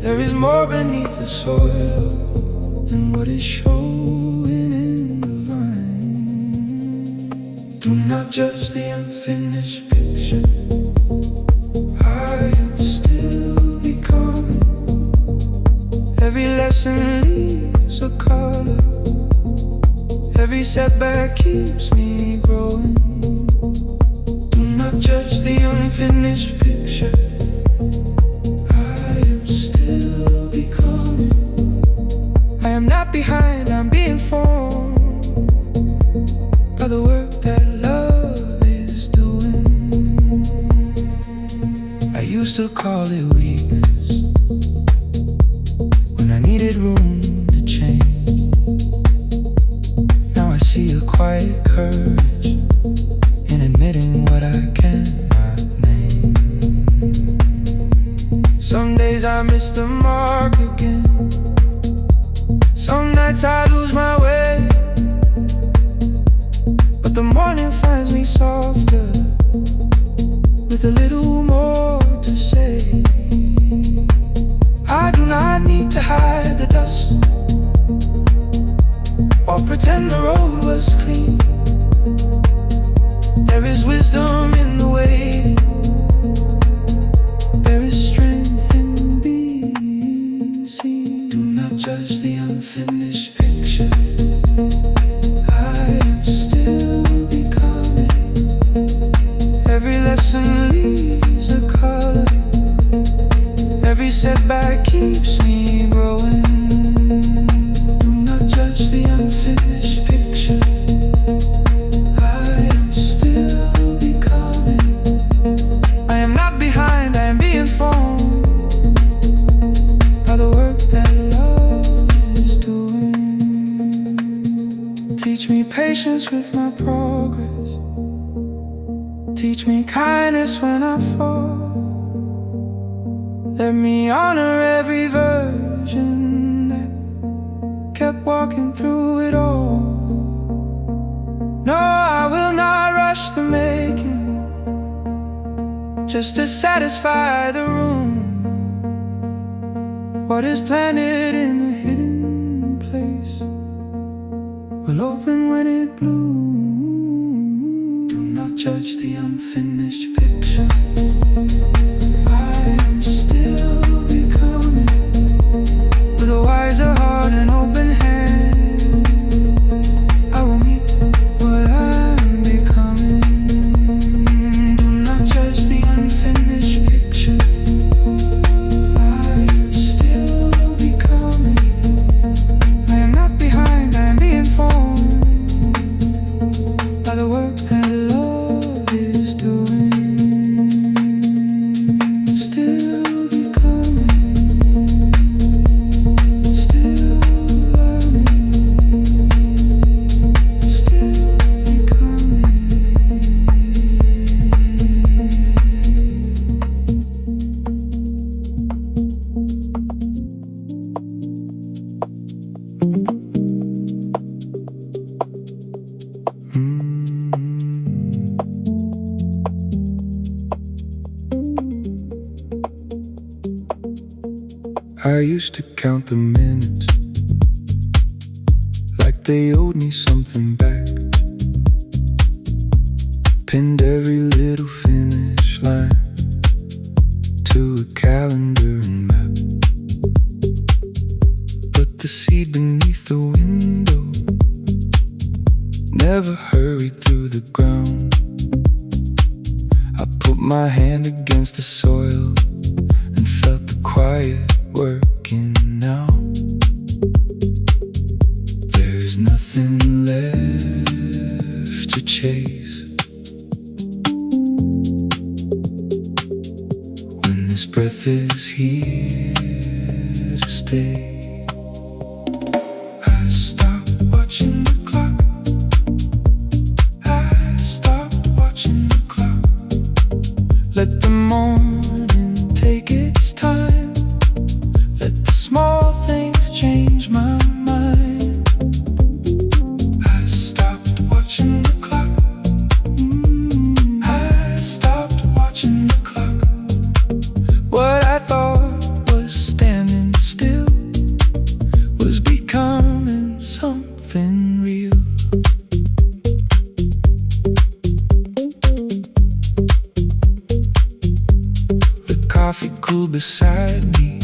There is more beneath the soil than what is showing in the vine. Do not judge the unfinished picture. I am still becoming. Every lesson leaves a color. Every setback keeps me growing. Do not judge the unfinished picture. I am not behind, I'm being formed by the work that love is doing. I used to call it weakness when I needed room to change. Now I see a quiet courage in admitting what I cannot name. Some days I miss the mark again. Some nights I lose my way, but the morning finds me softer, with a little more to say. I do not need to hide the dust or pretend the road was clean. There is wisdom in the waiting. There is strength in being seen. Do not judge the unfinished picture. I am still becoming. Every lesson leaves a color. Every setback keeps me growing. Do not judge the unfinished picture. I am still becoming. I am not behind, I am being formed by the work that love is doing. Teach me patience with my progress. Teach me kindness when I fall. Let me honor every version that kept walking through it all. No, I will not rush the making just to satisfy the room. What is planted in the hidden place will open when it blooms. Do not judge the unfinished picture. I am still becoming. With a wiser heart and open hand, I will meet what I'm becoming. Do not judge the unfinished picture. I am still becoming. I am not behind, I am being formed by the work that love is doing. Still becoming. Still learning. Still becoming. I used to count the minutes like they owed me something back. Pinned every little finish line to a calendar and map. But the seed beneath the window, never hurried through the ground. I put my hand against the soil and felt the quiet working now. There's nothing left to chase when this breath is here to stay. I stopped watching the clock. I stopped watching the clock. Let the morning take its time. Let the small things change my mind. I stopped watching the clock. I stopped watching the clock. What I thought was standing still was becoming something real. The coffee cooled beside me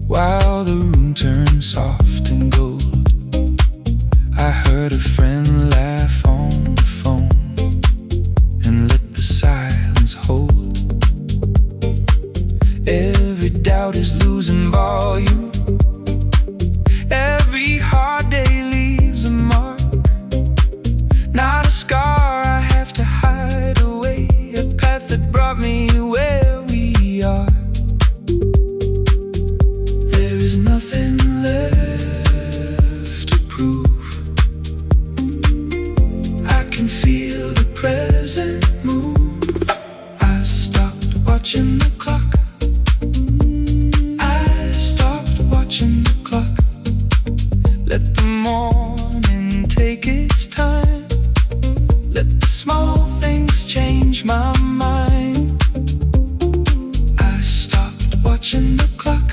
while the room turned soft and gold. I heard a friend laugh on the phone and let the silence hold. Every doubt is losing volume. Every hard day leaves a mark. Not a scar I have to hide away. A path that brought me where we are. There is nothing left to prove. I can feel the present move. I stopped watching the clock. I stopped watching the clock. Let the morning take its time. Let the small things change my mind. I stopped watching the clock.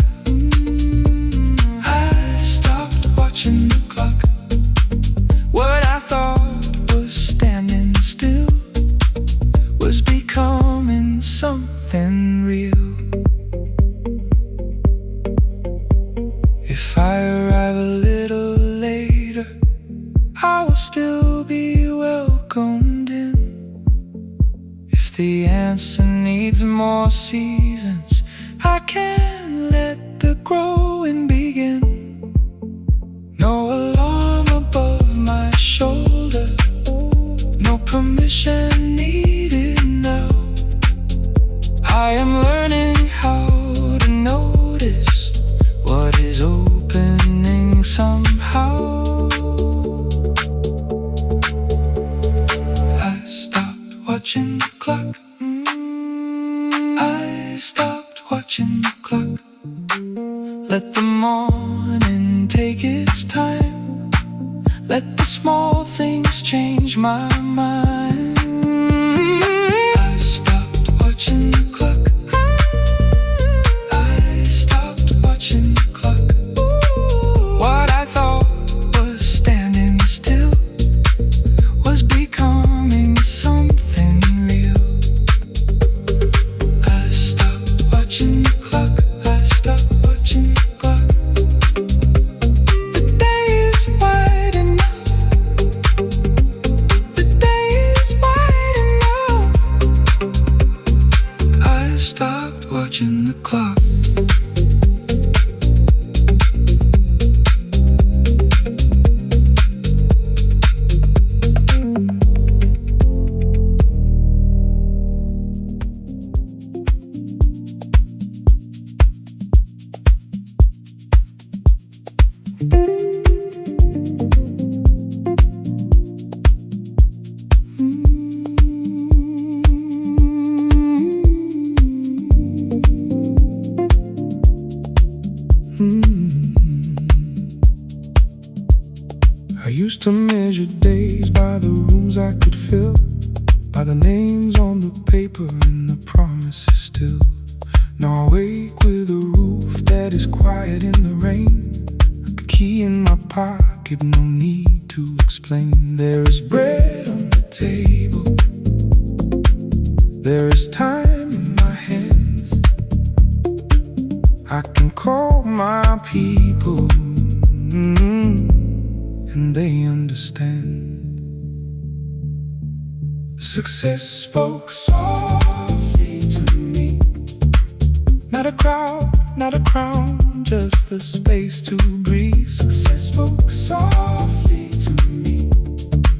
I stopped watching the clock. What I thought was standing still was becoming something real. If I arrive a little later, I will still be welcomed in. If the answer needs more seasons, I can let the growing begin. No alarm above my shoulder, no permission needed now. I am learning how to notice what is opening somehow. I stopped watching the clock. I stopped watching the clock. Let the morning take its time. Let the small things change my mind. I stopped watching the clock. I stopped watching the clock. What I thought was standing still was becoming something real. I stopped watching the clock. I stopped watching the clock. The day is wide enough. The day is wide enough. I stopped watching the clock. I used to measure days by the rooms I could fill, by the names on the paper and the promises still. Now I wake with a roof that is quiet in the rain, a key in my pocket, no need to explain. There is bread on the table, there is time in my hands. I can call my people, and they understand. Success spoke softly to me. Not a crowd, not a crown, just the space to breathe. Success spoke softly to me.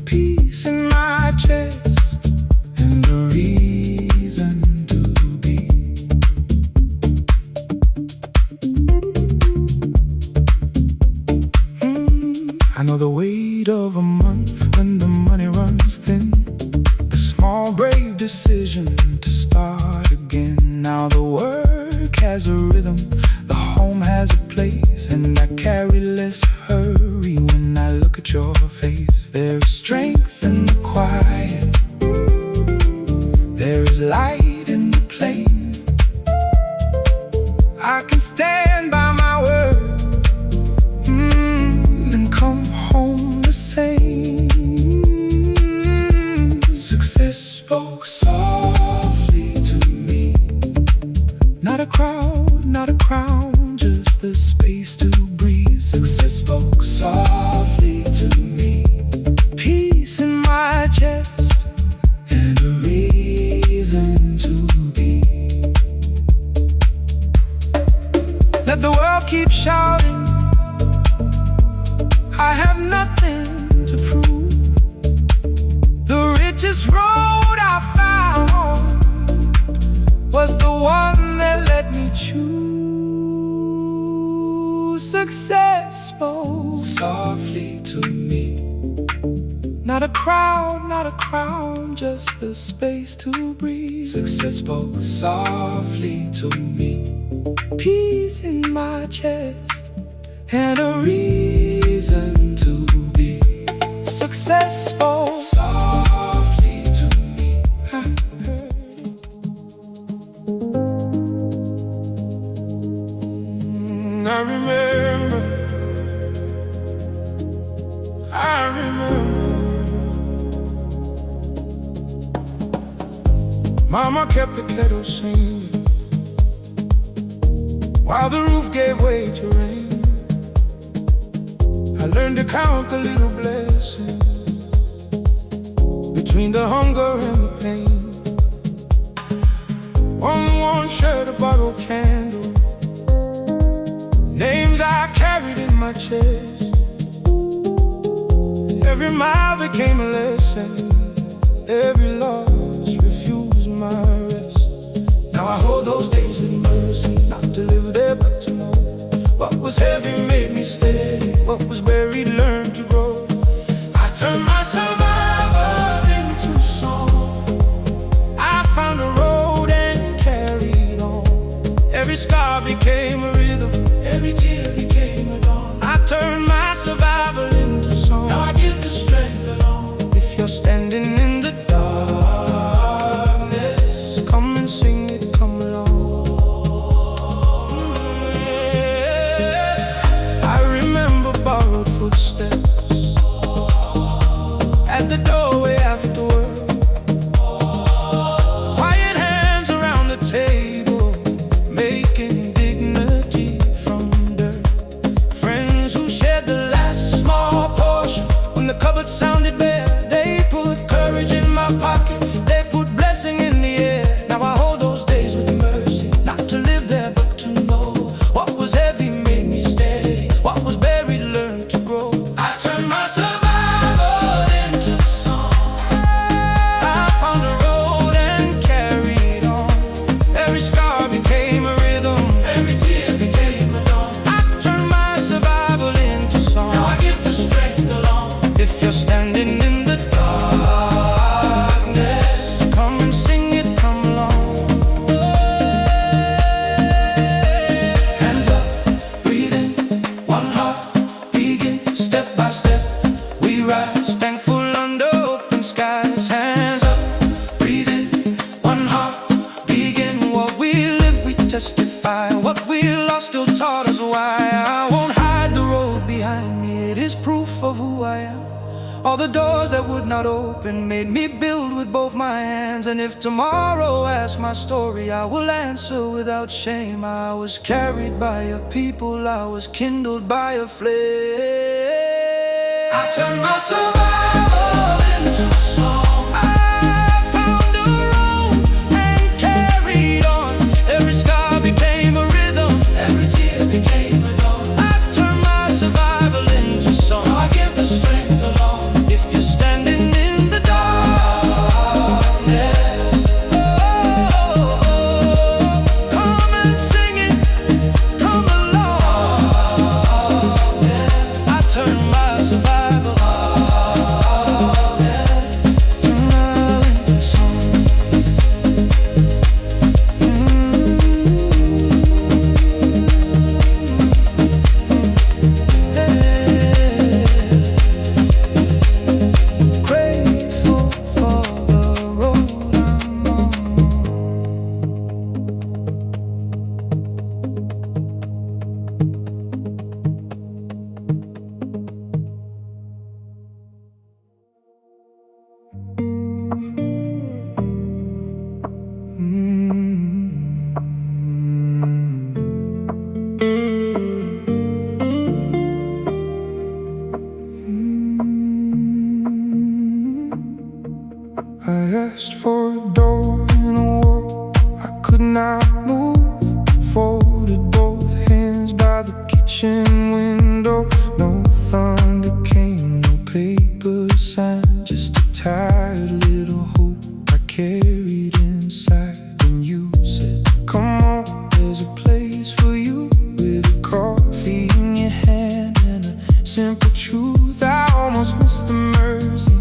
Peace in my chest and a reason to be. I know the weight of a month when the money runs thin. The small brave decision to start again. Now the work has a rhythm, the home has a place, and I carry less hurry when I look at your face. There is strength in the quiet, there is light in the plain. I can stand by my word, and come home the same. Success spoke softly to me. Not a crowd, not a crown, just the space to breathe. Success spoke softly to me. Peace in my chest and a reason to be. Let the world keep shouting, I have nothing to prove. The richest road I found was the one that let me choose. Success spoke softly to me. Not a crowd, not a crown, just the space to breathe. Success spoke softly to me. Peace in my chest and a reason to be. Success spoke softly to me. I remember Mama kept the kettle singing while the roof gave way to rain. I learned to count the little blessings between the hunger and the pain. One shirt, a bottle candle, names I carried in my chest. Every mile became a lesson, every loss refused my rest. Now I hold those days with mercy, not to live there but to know. What was heavy made me steady, what was buried learned to grow. I turned my survival into song. I found a road and carried on. Every scar became a rhythm, every tear became a dawn. I turned my survival into song. Now I give the strength along. If you're standing in the darkness, come and sing it, come along. I remember borrowed footsteps at the doorway after work. Quiet hands around the table, making dignity from dirt. Friends who shared the last small portion when the cupboard sounded bare. They put courage in my pocket, they put blessing in the air. Now I hold those days with mercy, not to live there but to know. What was heavy made me steady, what was buried learned to grow. I turned my survival into song. I found a road and carried on. Every scar became a rhythm, every tear became a dawn. I turned my survival into song. Now I give the strength along. If you're standing in the darkness, come and sing it, come along. Hands up, breathing, one heart, begin. Step by step, we rise, thankful under open skies. Hands up, breathing, one heart, begin. What we live, we testify. What we lost still taught us why. I won't hide the road behind me, it is proof of who I am. All the doors that would not open made me build with both my hands. And if tomorrow asks my story, I will answer without shame. I was carried by a people, I was kindled by a flame. I turned my survival into song. I found a room and carried on. Every scar became a rhythm, every tear became a dawn. I turned my survival into song. Now I give the strength along. If you're standing in the darkness, come and sing it, come along. I turned my survival into song. Grateful for the road I'm on. I asked for a door in a wall I could not move. Folded both hands by the kitchen window. No thunder came, no paper sign, just a tired little hope I carried inside. And you said, come on, there's a place for you, with a coffee in your hand and a simple truth. I almost missed the mercy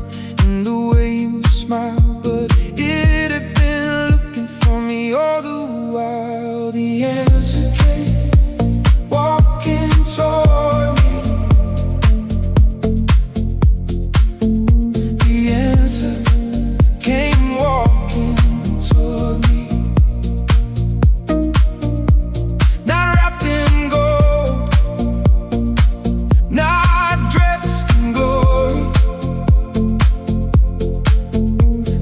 in the way you smiled, but it had been looking for me all the while. The answer came walking toward me. The answer came walking toward me. Not wrapped in gold, not dressed in glory.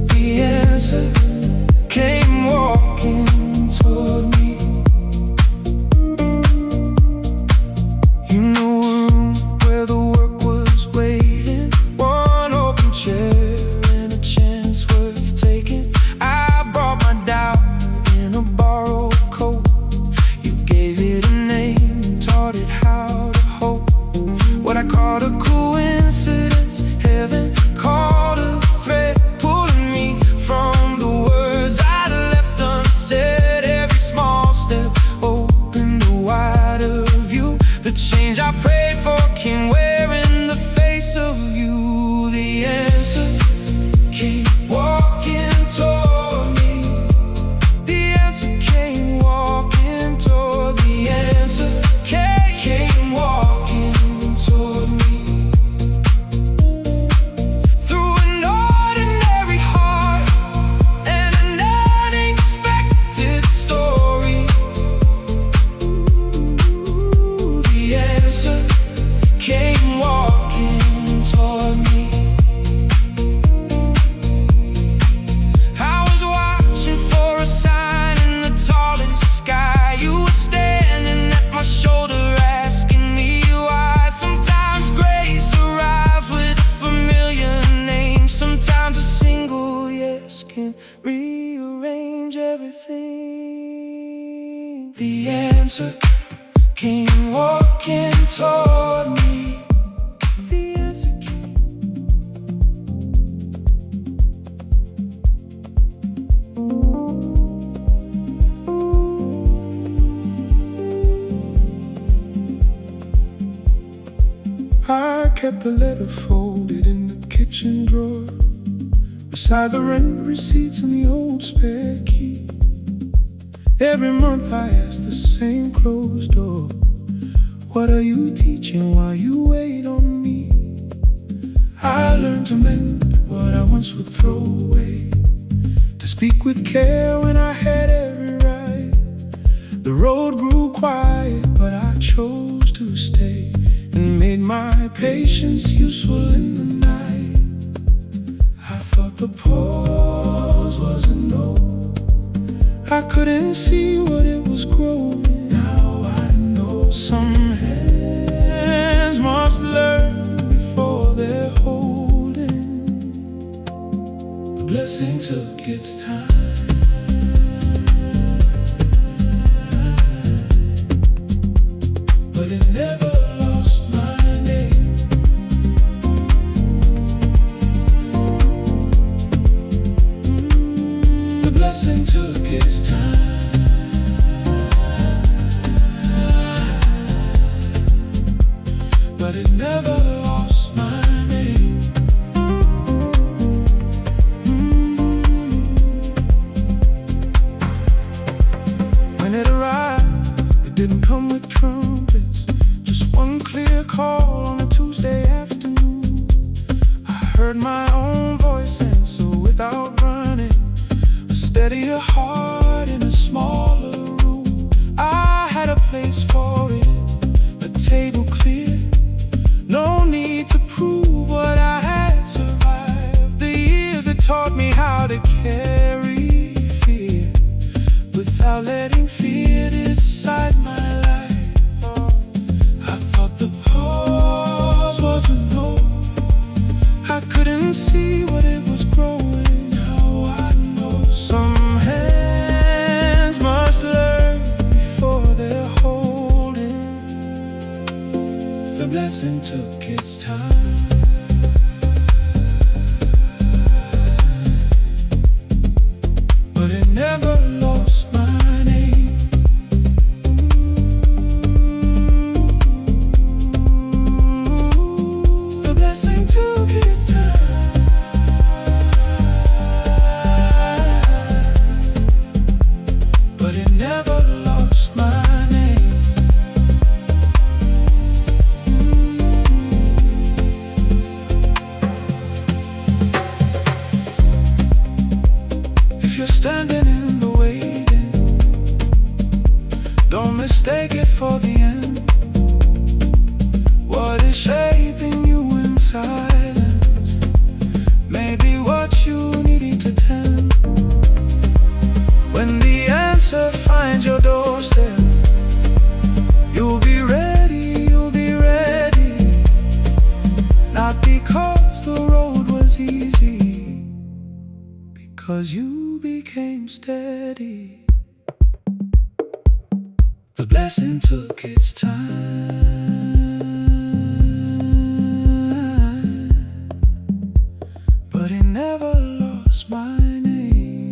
The answer came walking toward me. You know, a room where the work was waiting, one open chair and a chance worth taking. I brought my doubt in a borrowed coat. You gave it a name and taught it how to hope. What I called a coincidence, heaven called a thread, pulling me from the words I left unsaid. Every small step opened a wider view. The change I prayed for came wearing the face of you. The answer came walking toward me. The answer came walking toward. The answer came walking toward me. Through an ordinary heart and an unexpected story. The answer came walking toward me. I was watching for a sign in the tallest sky. You were standing at my shoulder asking me why. Sometimes grace arrives with a familiar name. Sometimes a single yes can rearrange everything. The answer came walking toward me. The answer came. I kept the letter folded in the kitchen drawer, beside the rent receipts and the old spare key. Every month I ask the same closed door, what are you teaching while you wait on me? I learned to mend what I once would throw away, to speak with care when I had every right. The road grew quiet, but I chose to stay, and made my patience useful in the night. The pause was a no. I couldn't see what it was growing. Now I know some hands must learn before they're holding. The blessing took its time, but it never lost my name. The blessing took its time, but it never lost my name. When it arrived, it didn't come with trumpets, just one clear call on a Tuesday afternoon. I heard my own voice answer without running, a steadier heart in a smaller room. I had a place for it, a table clear, no need to prove what I had survived. The years that taught me how to carry fear without letting fear decide my life. I thought the pause was a no. I couldn't see what it was growing. Now I know some hands must learn before they're holding. The blessing took its time, but it never lost my name. The blessing took its time, but it never lost my name. If you're standing in the waiting, don't mistake it for the end. What is shaping you in silence may be what you need to tend. When the answer finds your doorstep, you'll be ready, you'll be ready. Not because the road was easy, because you became steady. The blessing took its time, but it never lost my name.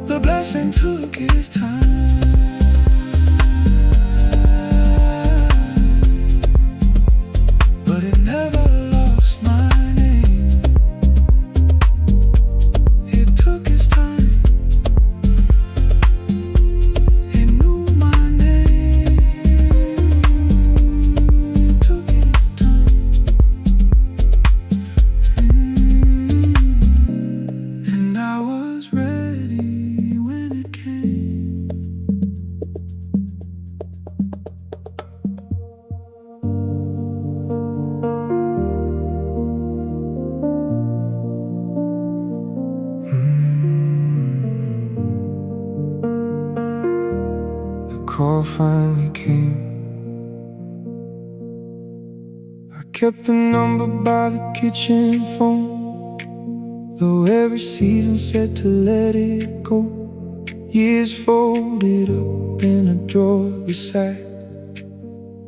The blessing took its time, but it never lost my name. It took its time, it knew my name. It took its time, and I was ready when it came. The call finally came. I kept the number by the kitchen phone, though every season said to let it go. Years folded up in a drawer beside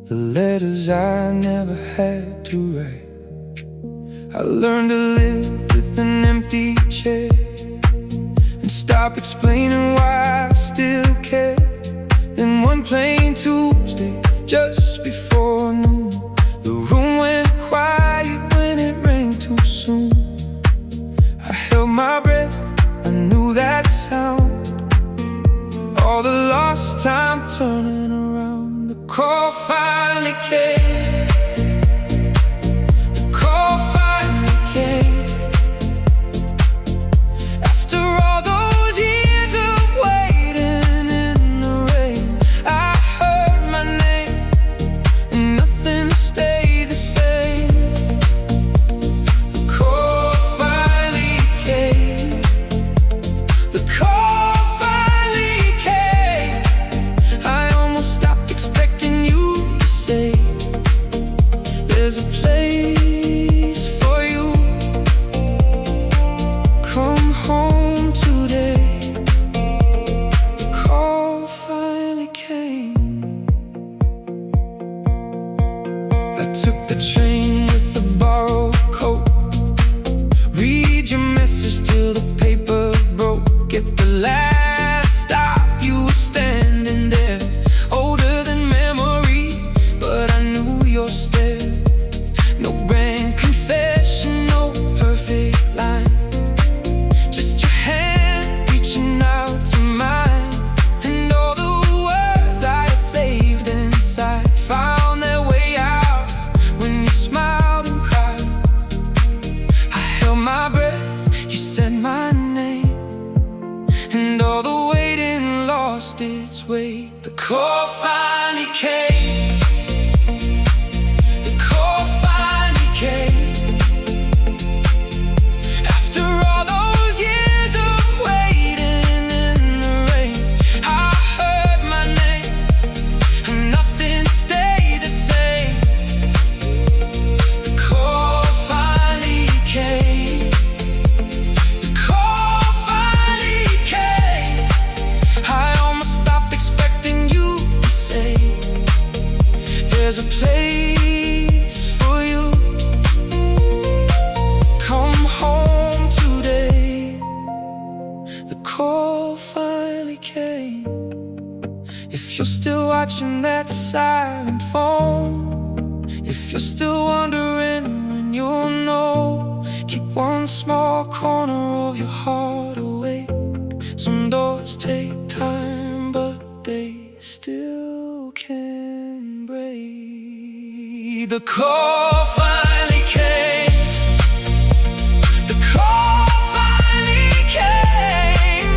the letters I never had to write. I learned to live with an empty chair and stop explaining why I still care. Then one plain Tuesday, just before noon, the room went quiet when it rang too soon. I held my breath, I knew that sound, all the lost time turning around. The call finally came. The call finally came. After all those years of waiting in the rain, I heard my name and nothing stayed. said my name, and all the waiting lost its way. The call finally came. The call finally came. After all those years of waiting in the rain, I heard my name, and nothing stayed the same. The call finally came. The call finally came. I almost stopped expecting you to say, there's a place for you. Come home today. The call finally came. If you're still watching that silent phone, if you're still wondering when you'll know, keep one small corner of your heart awake. Some doors take time, but they still can break. The call finally came. The call finally came.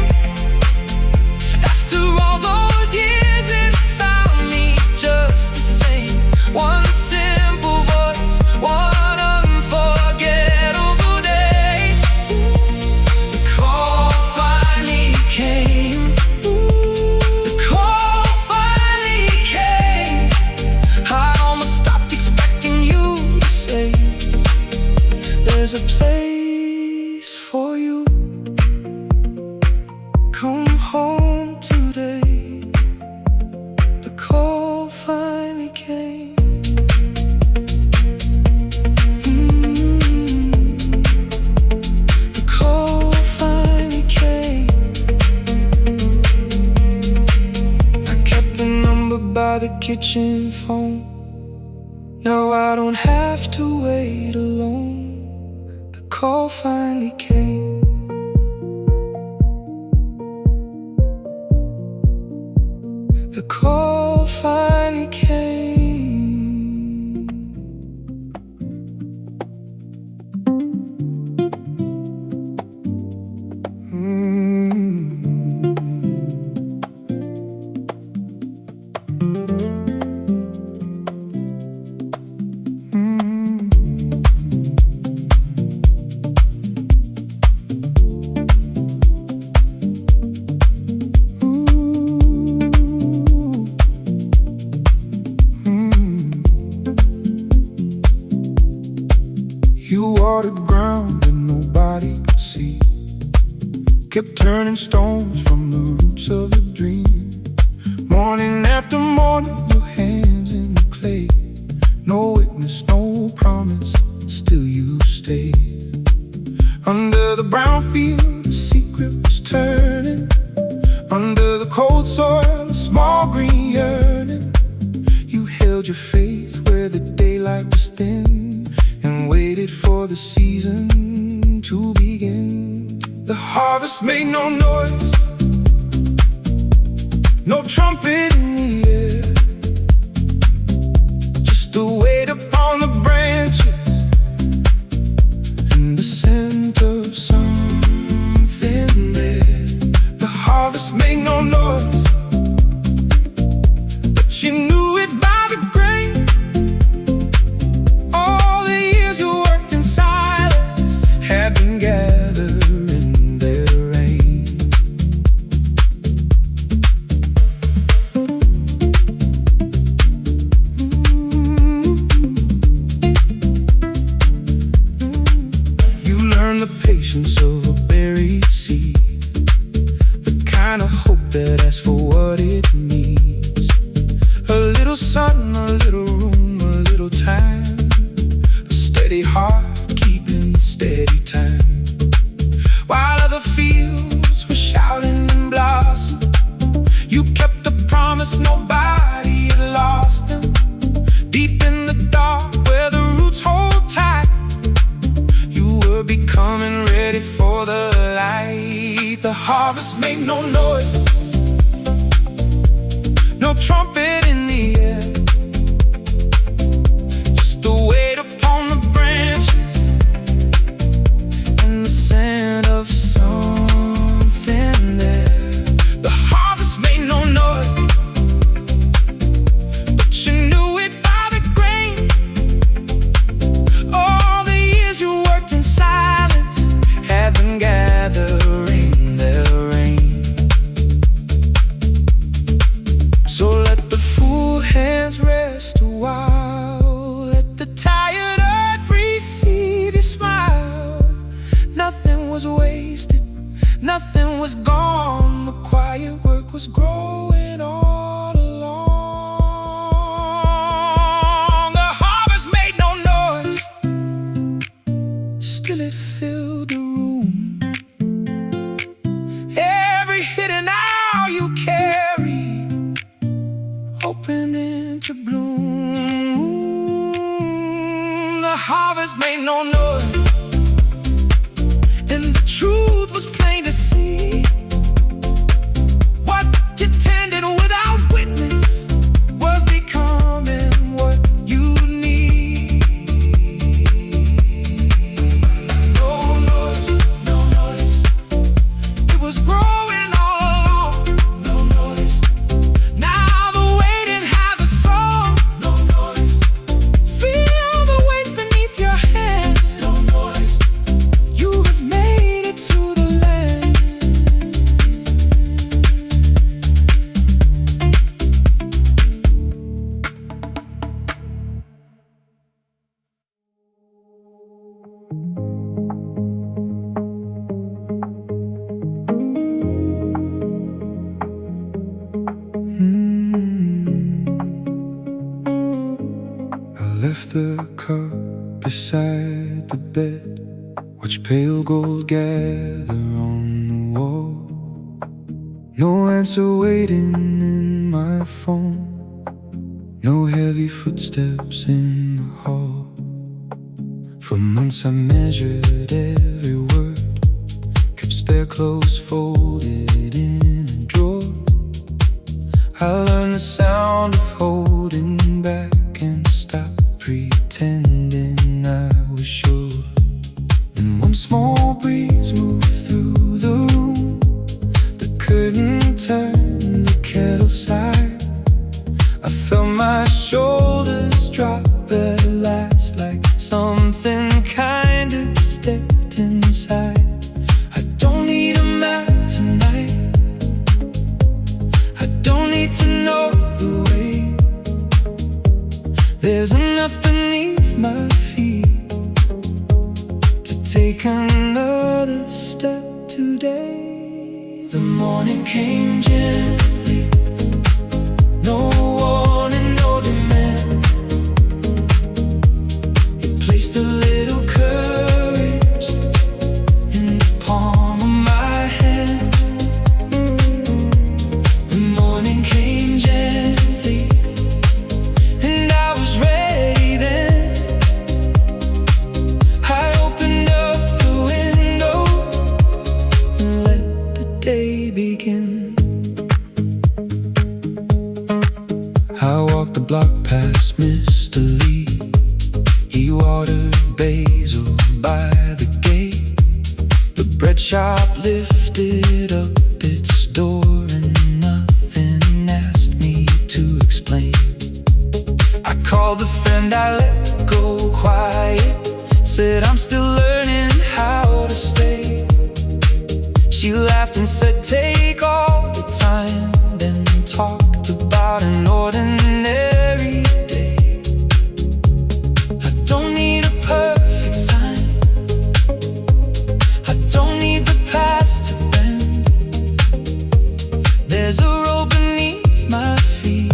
After all those years, it found me just the same. One simple voice, one unforgettable day. The call finally came. The call finally came. I almost stopped expecting you to say, there's a place for you. Come home today. The call finally came. The call finally came. I kept the number by the kitchen phone. Now I don't have to wait alone. The call finally came. The call finally came. You watered ground that nobody could see, kept turning stones from the roots of a dream. Morning after morning, your hands in the clay. No witness, no promise, still you stayed. Under the brown field, a secret was turning. Under the cold soil, a small green yearning. You held your faith where the daylight was thin, and waited for the season to begin. The harvest made no noise, no trumpet in the air, just a weight upon the branches and the scent of something there. The harvest made no noise, but you knew it by the grain. All the years you worked in silence had been gathering their rain. You learned the patience of a buried seed, the kind of hope that asks for what it needs. A little sun, a little room, a little time, a steady heart keeping steady time. While other fields were shouting and blossom, you kept the promise nobody had lost them. Deep in the dark where the roots hold tight, you were becoming ready for the light. The harvest made no noise, no trumpet in the air, just a weight upon the branches and the scent of wasted, nothing was gone. The quiet work was growing all along. The harvest made no noise, still it filled the room. Every hidden hour you carry opened into bloom. The harvest made no noise, and the truth was plain to see. What you tended without witness was becoming what you need. No noise, no noise, it was growing all along. No noise, now the waiting has a song. No noise, feel the weight beneath your hand. No noise, you have made it to the land. I left the cup beside the bed, watch pale gold gather on the wall. No answer waiting in my phone, no heavy footsteps in the hall. For months I measured every word, kept spare clothes folded in a drawer. I learned the sound of holding back and stop pretending I was sure. And one small breeze moved through the room, the curtain turned, the kettle sighed. I felt my shoulders drop at last, like something kind of stepped inside. I don't need a map tonight, I don't need to know the way. There's enough beneath my feet to take another step today. The morning came gently, no warning, no demand. It placed a little courage in the palm of my hand. The morning came gently, and I was ready then. I opened up the window and let the day begin. I walked the block past Mr. Lee. He watered basil by the gate. The bread shop lifted up its door, and nothing asked me to explain. I called the friend I let go quiet, said I'm still learning how to stay. She laughed and said take all the time, then talked about an ordinary day. I don't need a perfect sign, I don't need the past to bend. There's a road beneath my feet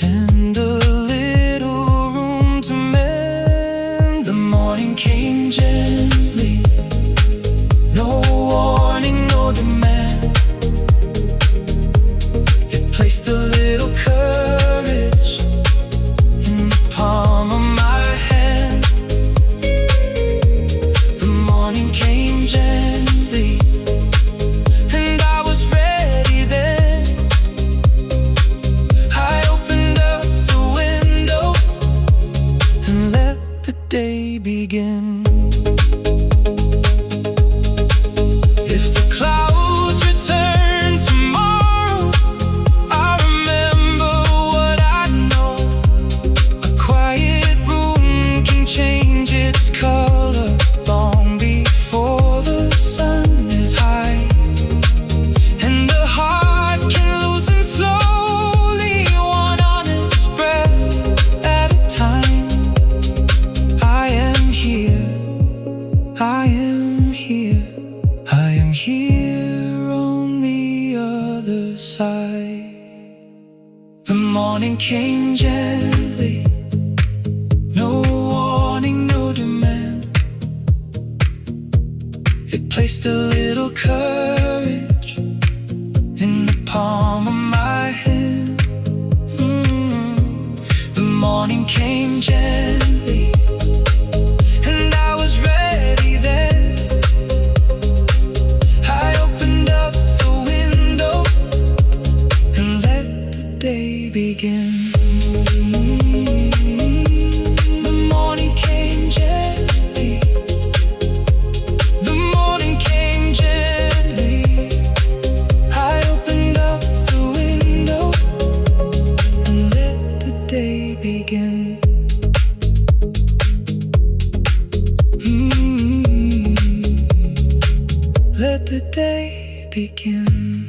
and a little room to mend. The morning came gently, no warning, no demand. morning came gently, no warning, no demand. It placed a little courage in the palm of my hand. The morning came gently, and I was ready then. I opened up the window and let the day begin. The morning came gently. The morning came gently. I opened up the window and let the day begin. Let the day begin.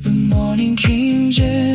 The morning came gently.